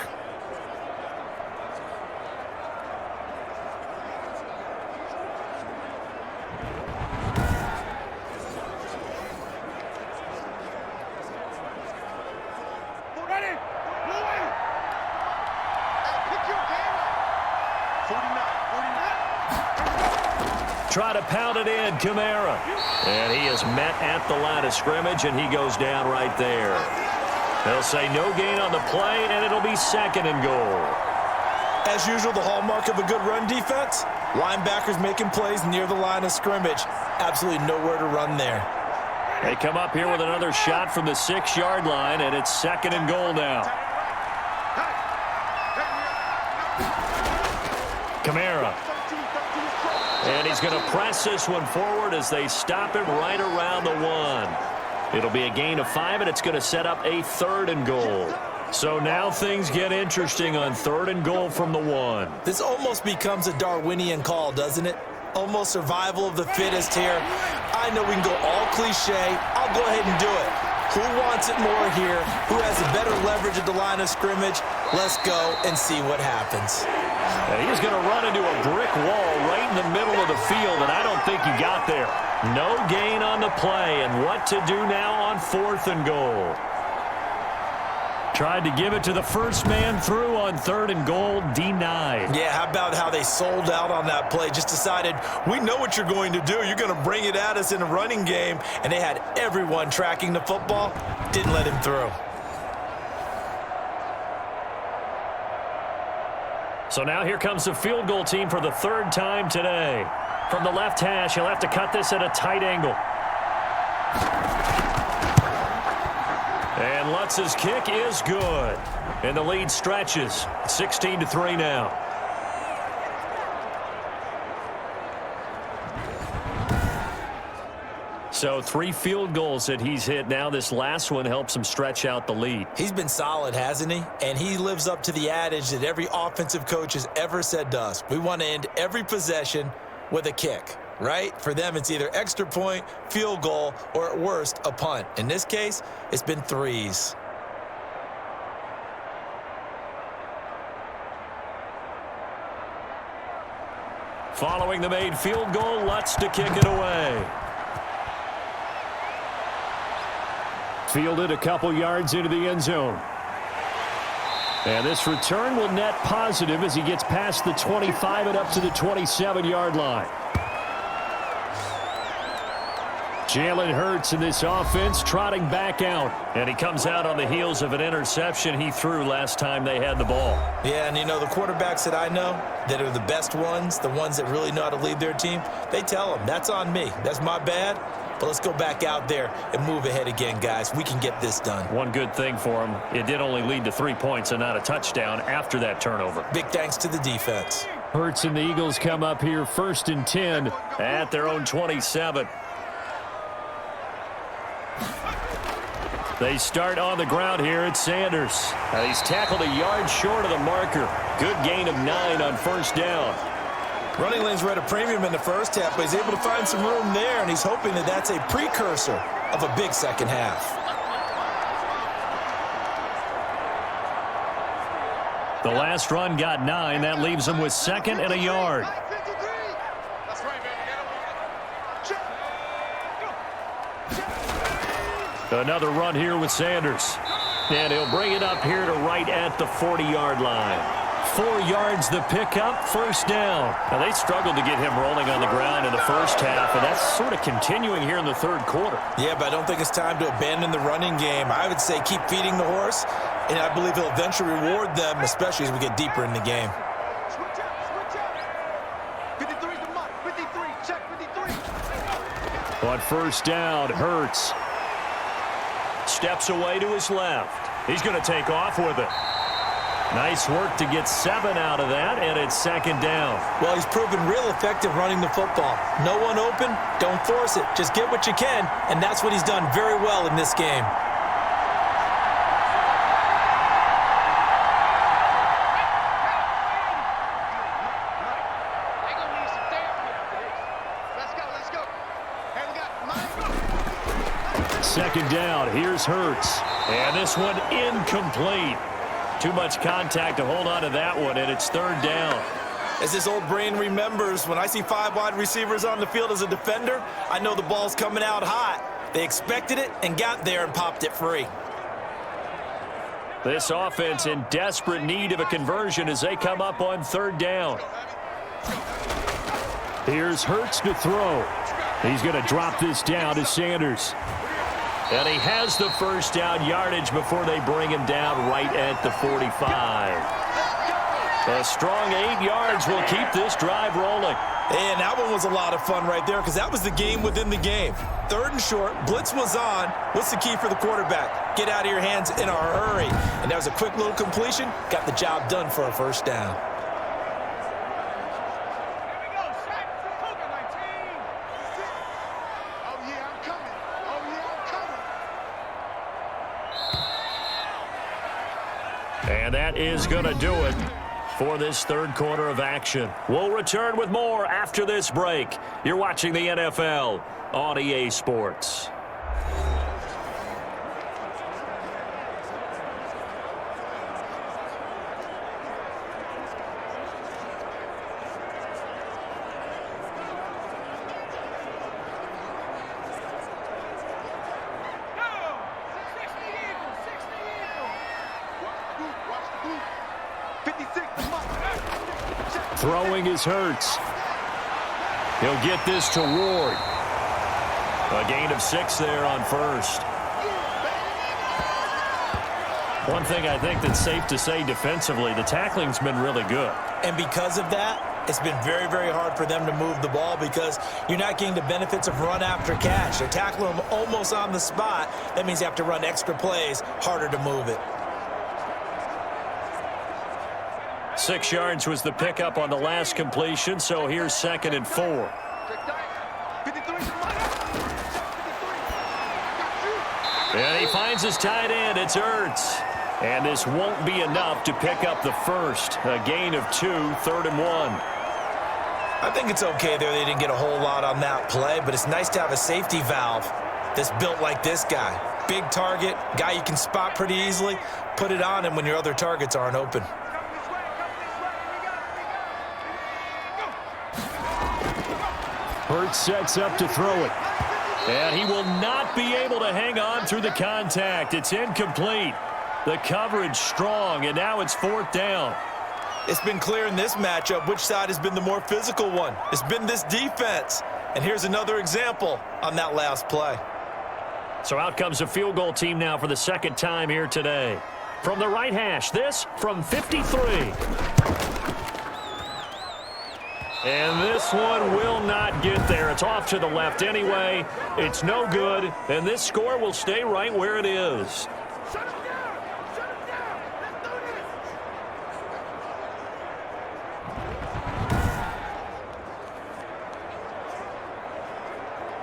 Try to pound it in, Kamara. And he is met at the line of scrimmage, and he goes down right there. They'll say no gain on the play, and it'll be 2nd and goal. As usual, the hallmark of a good run defense, linebackers making plays near the line of scrimmage. Absolutely nowhere to run there. They come up here with another shot from the 6-yard line, and it's 2nd and goal now. Kamara. And he's going to press this one forward as they stop him right around the 1. It'll be a gain of 5, and it's going to set up a 3rd and goal. So now things get interesting on 3rd and goal from the 1. This almost becomes a Darwinian call, doesn't it? Almost survival of the fittest here. I know we can go all cliche. I'll go ahead and do it. Who wants it more here? Who has a better leverage at the line of scrimmage? Let's go and see what happens. And he's going to run into a brick wall right in the middle of the field, and I don't think he got there. No gain on the play, and what to do now on 4th and goal. Tried to give it to the first man through on 3rd and goal, denied. Yeah, how about how they sold out on that play? Just decided, we know what you're going to do. You're going to bring it at us in a running game. And they had everyone tracking the football. Didn't let him through. So now here comes the field goal team for the 3rd time today. From the left hash, he'll have to cut this at a tight angle. And Lutz's kick is good. And the lead stretches. 16-3 now. So 3 field goals that he's hit now. This last one helps him stretch out the lead. He's been solid, hasn't he? And he lives up to the adage that every offensive coach has ever said to us. We want to end every possession with a kick, right? For them, it's either extra point, field goal, or at worst, a punt. In this case, it's been 3s. Following the made field goal, Lutz to kick it away. Fielded a couple yards into the end zone. And this return will net positive as he gets past the 25 and up to the 27-yard line. Jalen Hurts in this offense trotting back out. And he comes out on the heels of an interception he threw last time they had the ball. Yeah, and you know, the quarterbacks that I know that are the best ones, the ones that really know how to lead their team, they tell them, that's on me. That's my bad. But let's go back out there and move ahead again, guys. We can get this done. One good thing for him, it did only lead to 3 points and not a touchdown after that turnover. Big thanks to the defense. Hurts and the Eagles come up here 1st and 10 at their own 27. They start on the ground here at Sanders. He's tackled a yard short of the marker. Good gain of 9 on 1st down. Running lanes were at a premium in the first half, but he's able to find some room there, and he's hoping that that's a precursor of a big second half. The last run got 9. That leaves him with 2nd and a yard. Another run here with Sanders. And he'll bring it up here to right at the 40-yard line. 4 yards the pickup, 1st down. Now, they struggled to get him rolling on the ground in the first half, and that's sort of continuing here in the 3rd quarter. Yeah, but I don't think it's time to abandon the running game. I would say keep feeding the horse, and I believe he'll eventually reward them, especially as we get deeper in the game. Switch out. 53 to Mike. 53. Check 53. On 1st down, Hurts steps away to his left. He's going to take off with it. Nice work to get 7 out of that, and it's 2nd down. Well, he's proven real effective running the football. No one open, don't force it. Just get what you can, and that's what he's done very well in this game. Second down, here's Hurts. And this one incomplete. Too much contact to hold on to that one, and it's 3rd down. As this old brain remembers, when I see 5 wide receivers on the field as a defender, I know the ball's coming out hot. They expected it and got there and popped it free. This offense in desperate need of a conversion as they come up on 3rd down. Here's Hurts to throw. He's going to drop this down to Sanders. And he has the 1st down yardage before they bring him down right at the 45. A strong 8 yards will keep this drive rolling. And that one was a lot of fun right there because that was the game within the game. 3rd and short, blitz was on. What's the key for the quarterback? Get out of your hands in a hurry. And that was a quick little completion. Got the job done for a 1st down. And that is going to do it for this third quarter of action. We'll return with more after this break. You're watching the NFL on EA Sports. Throwing is Hurts. He'll get this to Ward. A gain of 6 there on first. One thing I think that's safe to say defensively, the tackling's been really good. And because of that, it's been very, very hard for them to move the ball because you're not getting the benefits of run after catch. They're tackling them almost on the spot. That means you have to run extra plays, harder to move it. 6 yards was the pickup on the last completion, so here's 2nd and 4. And he finds his tight end. It's Ertz. And this won't be enough to pick up the first. A gain of 2, 3rd and 1. I think it's okay there. They didn't get a whole lot on that play, but it's nice to have a safety valve that's built like this guy. Big target, guy you can spot pretty easily. Put it on him when your other targets aren't open. Hurts sets up to throw it. And he will not be able to hang on through the contact. It's incomplete. The coverage strong, and now it's 4th down. It's been clear in this matchup which side has been the more physical one. It's been this defense. And here's another example on that last play. So out comes a field goal team now for the 2nd time here today. From the right hash, this from 53. And this one will not get there. It's off to the left anyway. It's no good, and this score will stay right where it is.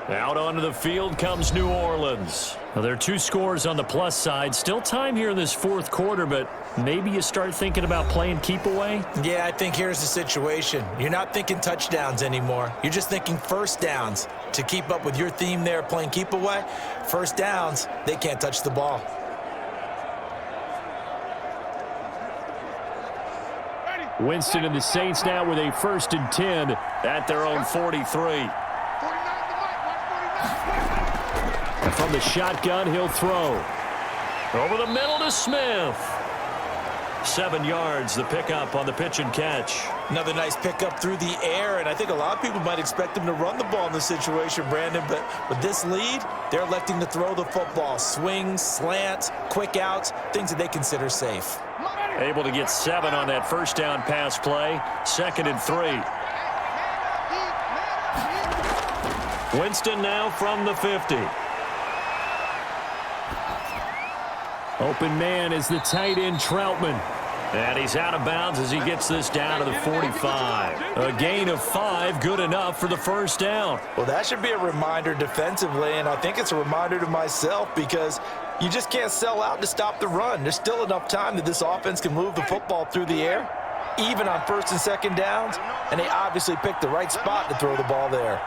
Out onto the field comes New Orleans. Well, there are 2 scores on the plus side. Still time here in this 4th quarter, but maybe you start thinking about playing keep away? Yeah, I think here's the situation. You're not thinking touchdowns anymore. You're just thinking first downs. To keep up with your theme there, playing keep away, first downs, they can't touch the ball. Winston and the Saints now with a 1st and 10 at their own 43. From the shotgun, he'll throw. Over the middle to Smith. 7 yards, the pickup on the pitch and catch. Another nice pickup through the air, and I think a lot of people might expect him to run the ball in this situation, Brandon, but with this lead, they're electing to throw the football. Swings, slants, quick outs, things that they consider safe. Able to get 7 on that first down pass play. 2nd and 3. Winston now from the 50. Open man is the tight end Troutman. And he's out of bounds as he gets this down to the 45. A gain of 5, good enough for the first down. Well, that should be a reminder defensively, and I think it's a reminder to myself because you just can't sell out to stop the run. There's still enough time that this offense can move the football through the air, even on 1st and 2nd downs, and they obviously picked the right spot to throw the ball there.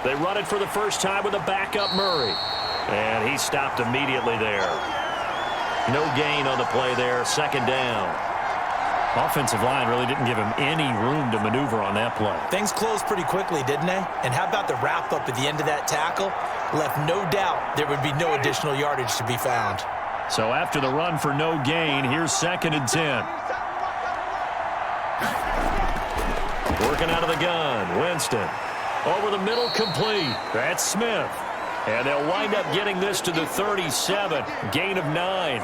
They run it for the first time with a backup Murray. And he stopped immediately there. No gain on the play there, 2nd down. Offensive line really didn't give him any room to maneuver on that play. Things closed pretty quickly, didn't they? And how about the wrap-up at the end of that tackle? Left no doubt there would be no additional yardage to be found. So after the run for no gain, here's 2nd and 10. Working out of the gun, Winston. Over the middle, complete. That's Smith. And they'll wind up getting this to the 37. Gain of 9.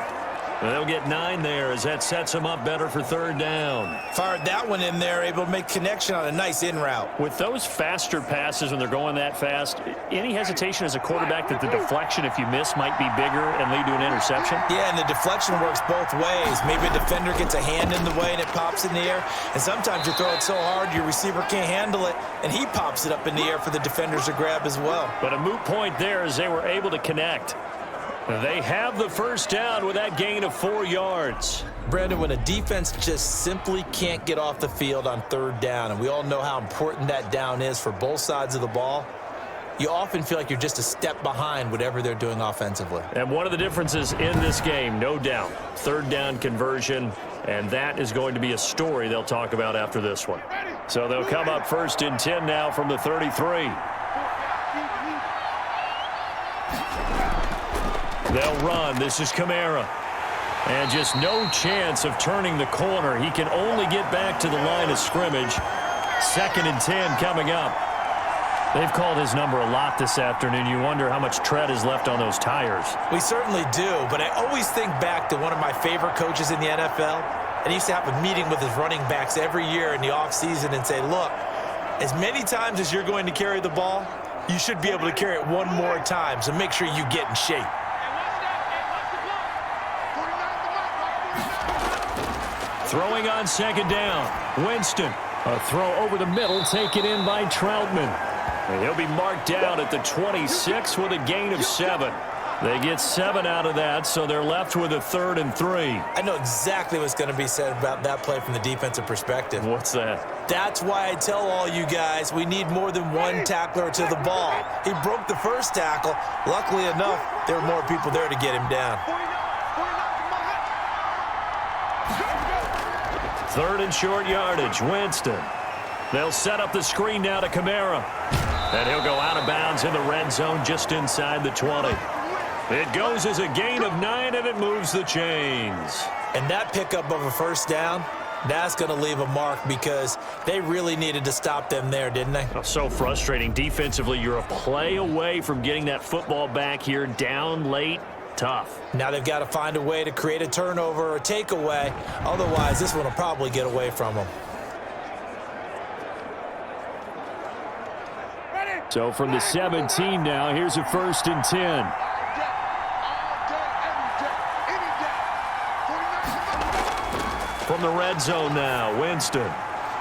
They'll get 9 there as that sets them up better for 3rd down. Fired that one in there, able to make connection on a nice in route. With those faster passes when they're going that fast, any hesitation as a quarterback that the deflection, if you miss, might be bigger and lead to an interception? Yeah, and the deflection works both ways. Maybe a defender gets a hand in the way and it pops in the air. And sometimes you throw it so hard your receiver can't handle it, and he pops it up in the air for the defenders to grab as well. But a moot point there as they were able to connect. They have the 1st down with that gain of 4 yards. Brandon, when a defense just simply can't get off the field on 3rd down, and we all know how important that down is for both sides of the ball, you often feel like you're just a step behind whatever they're doing offensively. And one of the differences in this game, no doubt, 3rd down conversion, and that is going to be a story they'll talk about after this one. So they'll come up 1st and 10 now from the 33. They'll run. This is Kamara. And just no chance of turning the corner. He can only get back to the line of scrimmage. 2nd and 10 coming up. They've called his number a lot this afternoon. You wonder how much tread is left on those tires. We certainly do, but I always think back to one of my favorite coaches in the NFL. And he used to have a meeting with his running backs every year in the offseason and say, look, as many times as you're going to carry the ball, you should be able to carry it one more time, so make sure you get in shape. Throwing on 2nd down. Winston. A throw over the middle taken in by Troutman. And he'll be marked down at the 26 with a gain of 7. They get 7 out of that, so they're left with a 3rd and 3. I know exactly what's going to be said about that play from the defensive perspective. What's that? That's why I tell all you guys we need more than one tackler to the ball. He broke the first tackle. Luckily enough, there were more people there to get him down. 3rd and short yardage. Winston. They'll set up the screen now to Kamara. And he'll go out of bounds in the red zone just inside the 20. It goes as a gain of 9, and it moves the chains. And that pickup of a 1st down, that's going to leave a mark because they really needed to stop them there, didn't they? Oh, so frustrating. Defensively, you're a play away from getting that football back here down late. Tough. Now they've got to find a way to create a turnover or takeaway. Otherwise, this one will probably get away from them. So from the 17 now, here's a 1st and 10. From the red zone now, Winston.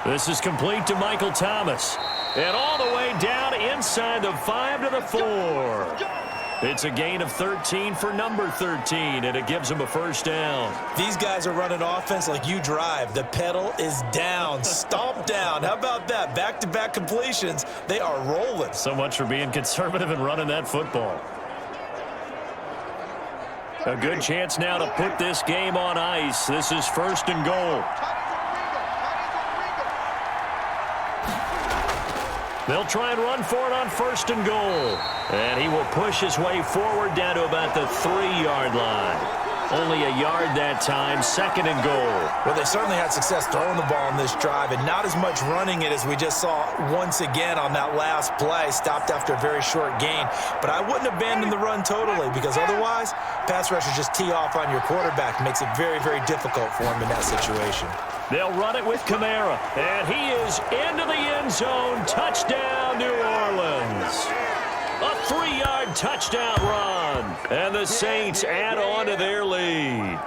This is complete to Michael Thomas. And all the way down inside the 5 to the 4. It's a gain of 13 for number 13, and it gives them a 1st down. These guys are running offense like you drive. The pedal is down, stomp down. How about that? Back-to-back completions. They are rolling. So much for being conservative and running that football. A good chance now to put this game on ice. This is 1st and goal. They'll try and run for it on 1st and goal. And he will push his way forward down to about the 3-yard line. Only a yard that time, 2nd and goal. Well, they certainly had success throwing the ball on this drive and not as much running it as we just saw once again on that last play. Stopped after a very short gain. But I wouldn't abandon the run totally because otherwise, pass rushers just tee off on your quarterback. Makes it very, very difficult for him in that situation. They'll run it with Kamara, and he is into the end zone. Touchdown, New Orleans. A 3-yard touchdown run, and the Saints add on to their lead.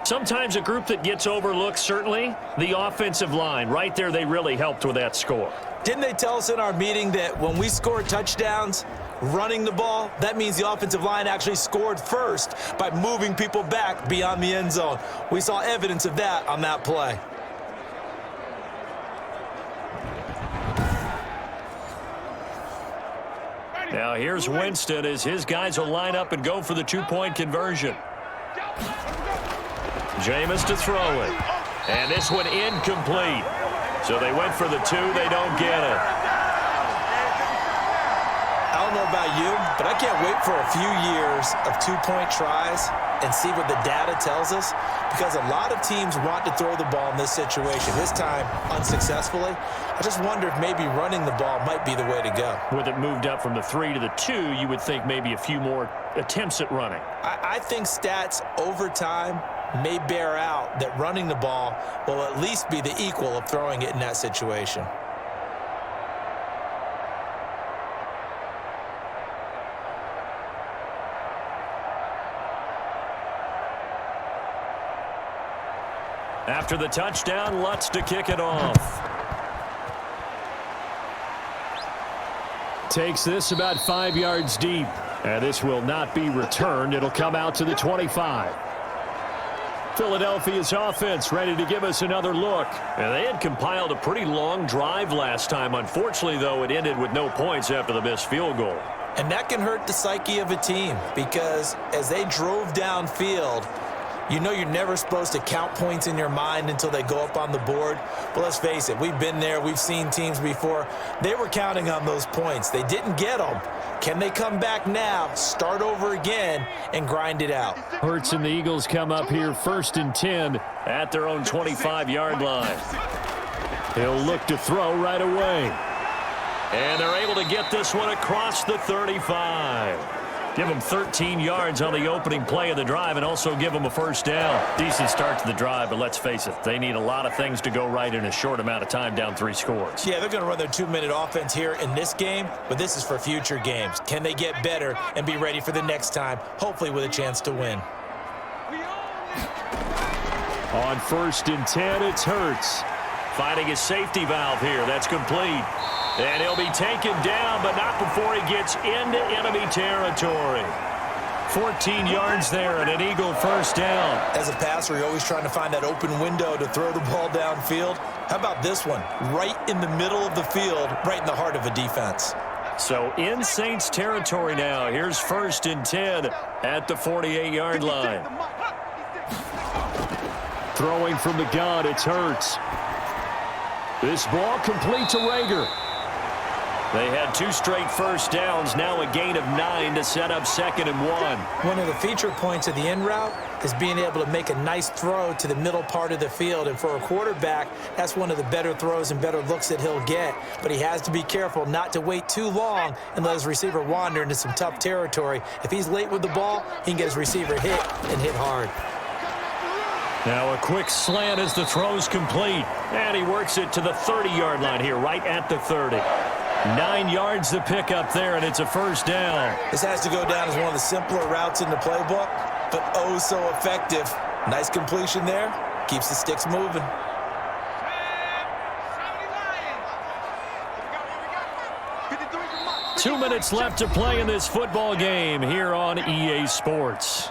Sometimes a group that gets overlooked, certainly, the offensive line. Right there, they really helped with that score. Didn't they tell us in our meeting that when we score touchdowns, running the ball, that means the offensive line actually scored first by moving people back beyond the end zone? We saw evidence of that on that play. Now here's Winston as his guys will line up and go for the 2-point conversion. Jameis to throw it. And this one incomplete. So they went for the 2. They don't get it. I don't know about you, but I can't wait for a few years of 2-point tries and see what the data tells us, because a lot of teams want to throw the ball in this situation. This time, unsuccessfully. I just wonder if maybe running the ball might be the way to go. With it moved up from the 3 to the 2, you would think maybe a few more attempts at running. I think stats over time may bear out that running the ball will at least be the equal of throwing it in that situation. After the touchdown, Lutz to kick it off. Takes this about 5 yards deep. And this will not be returned. It'll come out to the 25. Philadelphia's offense ready to give us another look. And they had compiled a pretty long drive last time. Unfortunately, though, it ended with no points after the missed field goal. And that can hurt the psyche of a team because as they drove downfield, you know you're never supposed to count points in your mind until they go up on the board. But let's face it, we've been there. We've seen teams before. They were counting on those points. They didn't get them. Can they come back now, start over again, and grind it out? Hurts and the Eagles come up here 1st and 10 at their own 25-yard line. He'll look to throw right away. And they're able to get this one across the 35. Give them 13 yards on the opening play of the drive and also give them a first down. Decent start to the drive, but let's face it, they need a lot of things to go right in a short amount of time, down 3 scores. Yeah, they're going to run their 2-minute offense here in this game, but this is for future games. Can they get better and be ready for the next time, hopefully with a chance to win? On 1st and 10, it's Hurts. Finding his safety valve here. That's complete. And he'll be taken down, but not before he gets into enemy territory. 14 yards there and an Eagle first down. As a passer, you're always trying to find that open window to throw the ball downfield. How about this one? Right in the middle of the field, right in the heart of a defense. So in Saints territory now. Here's 1st and 10 at the 48-yard line. Throwing from the gun, it's Hurts. This ball complete to Rager. They had 2 straight first downs, now a gain of 9 to set up 2nd and 1. One of the feature points of the in route is being able to make a nice throw to the middle part of the field. And for a quarterback, that's one of the better throws and better looks that he'll get. But he has to be careful not to wait too long and let his receiver wander into some tough territory. If he's late with the ball, he can get his receiver hit and hit hard. Now a quick slant as the throw's complete. And he works it to the 30-yard line here, right at the 30. 9 yards to pick up there, and it's a first down. This has to go down as one of the simpler routes in the playbook, but oh so effective. Nice completion there. Keeps the sticks moving. 2 minutes left to play in this football game here on EA Sports.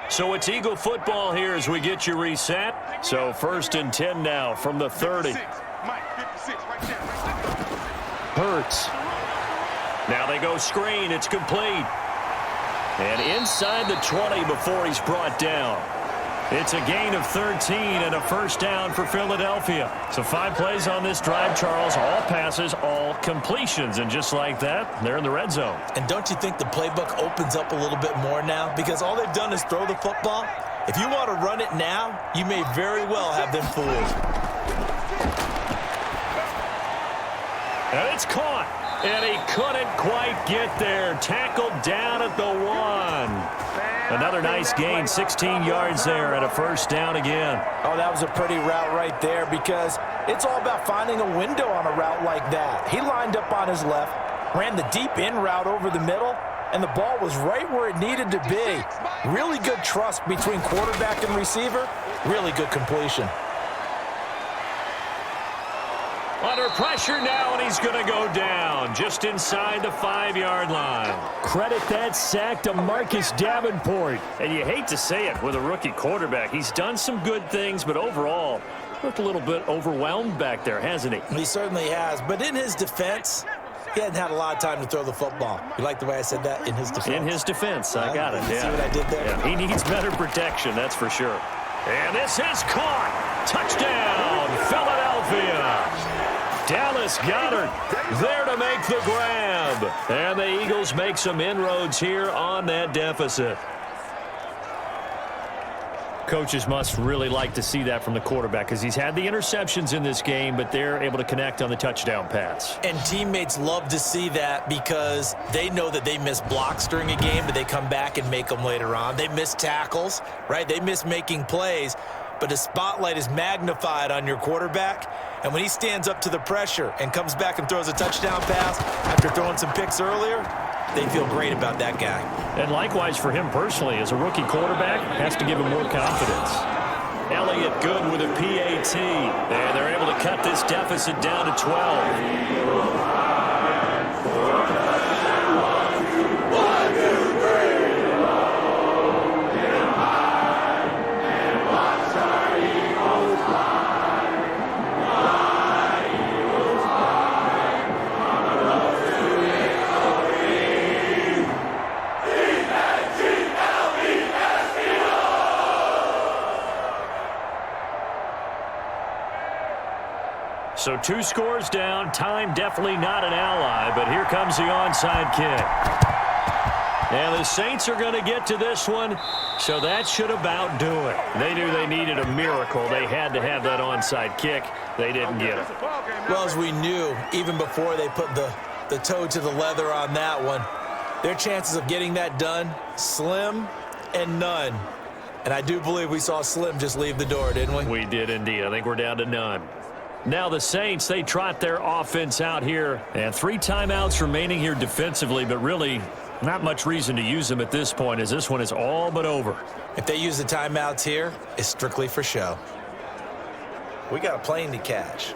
So it's Eagle football here as we get you reset. So 1st and 10 now from the 30. Hurts. Now they go screen. It's complete. And inside the 20 before he's brought down. It's a gain of 13 and a first down for Philadelphia. So 5 plays on this drive, Charles. All passes, all completions. And just like that, they're in the red zone. And don't you think the playbook opens up a little bit more now? Because all they've done is throw the football. If you want to run it now, you may very well have them fooled. And it's caught. And he couldn't quite get there. Tackled down at the 1. Another nice gain, 16 yards there and a first down again. Oh, that was a pretty route right there because it's all about finding a window on a route like that. He lined up on his left, ran the deep in route over the middle, and the ball was right where it needed to be. Really good trust between quarterback and receiver. Really good completion. Under pressure now, and he's going to go down just inside the 5-yard line. Credit that sack to Marcus Davenport. And you hate to say it with a rookie quarterback. He's done some good things, but overall, looked a little bit overwhelmed back there, hasn't he? He certainly has. But in his defense, he hadn't had a lot of time to throw the football. You like the way I said that? In his defense. In his defense. I got it. You see what I did there? Yeah, he needs better protection, that's for sure. And this is caught. Touchdown, Philadelphia. Dallas Goedert there to make the grab. And the Eagles make some inroads here on that deficit. Coaches must really like to see that from the quarterback because he's had the interceptions in this game, but they're able to connect on the touchdown pass. And teammates love to see that because they know that they miss blocks during a game, but they come back and make them later on. They miss tackles, right? They miss making plays, but the spotlight is magnified on your quarterback. And when he stands up to the pressure and comes back and throws a touchdown pass after throwing some picks earlier, they feel great about that guy. And likewise for him personally, as a rookie quarterback, has to give him more confidence. Elliott good with a PAT. And they're able to cut this deficit down to 12. So 2 scores down. Time definitely not an ally, but here comes the onside kick. And the Saints are going to get to this one, so that should about do it. They knew they needed a miracle. They had to have that onside kick. They didn't get it. Well, as we knew, even before they put the toe to the leather on that one, their chances of getting that done, slim and none. And I do believe we saw Slim just leave the door, didn't we? We did indeed. I think we're down to none. Now the Saints, they trot their offense out here. And 3 timeouts remaining here defensively, but really not much reason to use them at this point as this one is all but over. If they use the timeouts here, it's strictly for show. We got a plane to catch.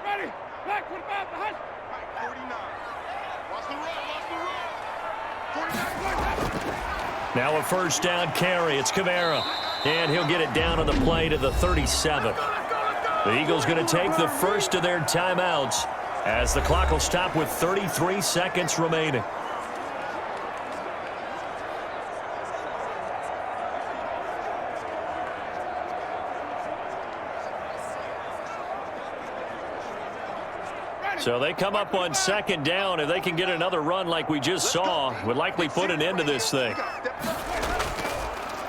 Ready. Back, 45, behind. 49. Watch the run, 49. Now a first down carry. It's Kamara. And he'll get it down on the play to the 37. The Eagles going to take the first of their timeouts as the clock will stop with 33 seconds remaining. So they come up on second down. If they can get another run like we just saw, would likely put an end to this thing.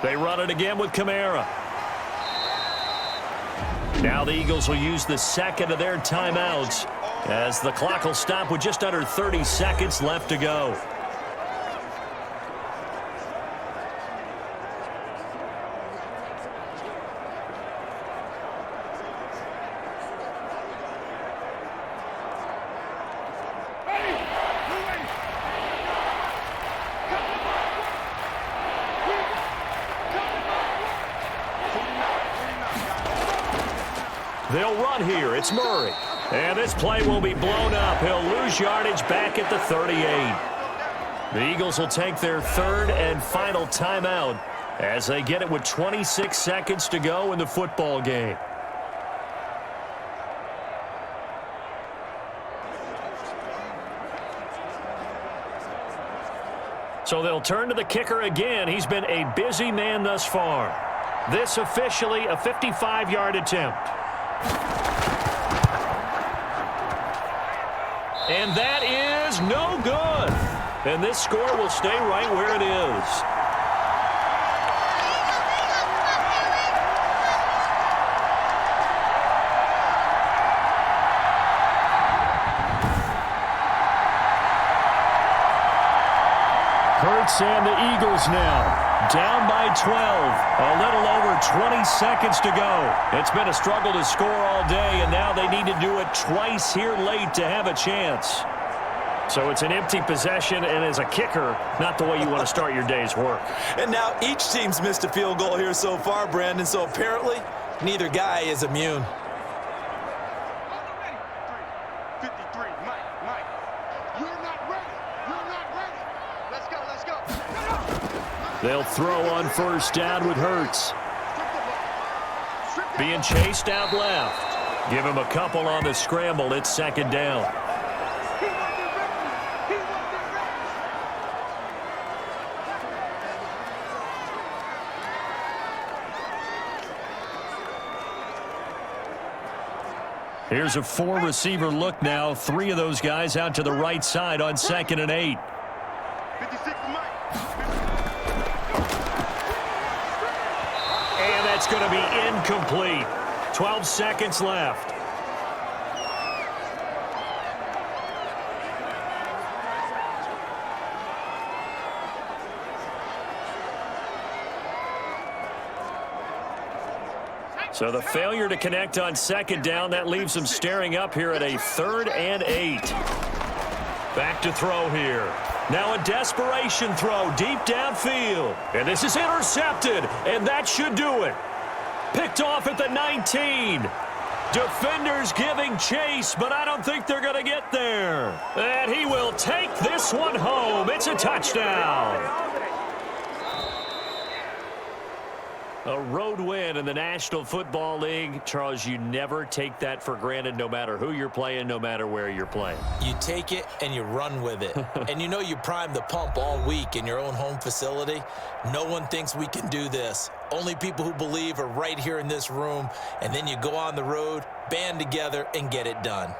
They run it again with Kamara. Now the Eagles will use the second of their timeouts as the clock will stop with just under 30 seconds left to go. They'll run here. It's Murray. And this play will be blown up. He'll lose yardage back at the 38. The Eagles will take their third and final timeout as they get it with 26 seconds to go in the football game. So they'll turn to the kicker again. He's been a busy man thus far. This officially a 55-yard attempt. And that is no good. And this score will stay right where it is. Hurts and the Eagles now down by 12. A little over 20 seconds to go. It's been a struggle to score all day, and now they need to do it twice here late to have a chance. So it's an empty possession, and as a kicker, not the way you want to start your day's work. And now each team's missed a field goal here so far, Brandon, so apparently neither guy is immune. 53, Mike. You're not ready. Let's go. They'll throw on first down with Hurts. Being chased out left. Give him a couple on the scramble. It's second down. Here's a 4-receiver look now. 3 of those guys out to the right side on 2nd and 8. 56, Mike. It's going to be incomplete. 12 seconds left. So the failure to connect on second down, that leaves them staring up here at a 3rd and 8. Back to throw here. Now a desperation throw deep downfield. And this is intercepted, and that should do it. Picked off at the 19. Defenders giving chase, but I don't think they're going to get there. And he will take this one home. It's a touchdown. A road win in the National Football League. Charles, you never take that for granted, no matter who you're playing, no matter where you're playing. You take it and you run with it. And you know you primed the pump all week in your own home facility. No one thinks we can do this. Only people who believe are right here in this room. And then you go on the road, band together, and get it done.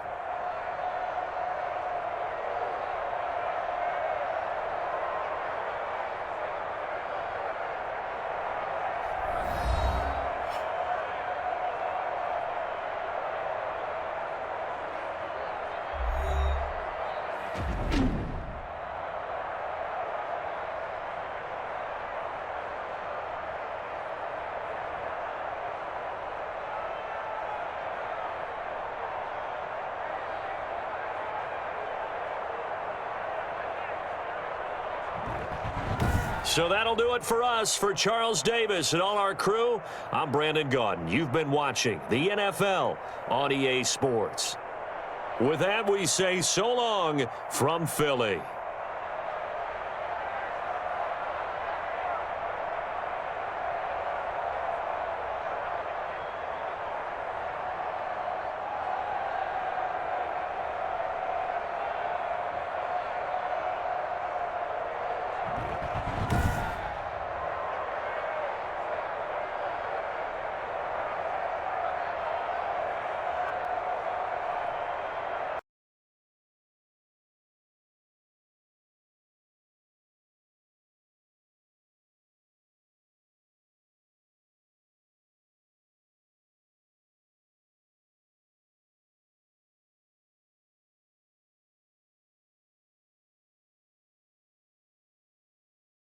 So that'll do it for us. For Charles Davis and all our crew, I'm Brandon Gaudin. You've been watching the NFL on EA Sports. With that, we say so long from Philly.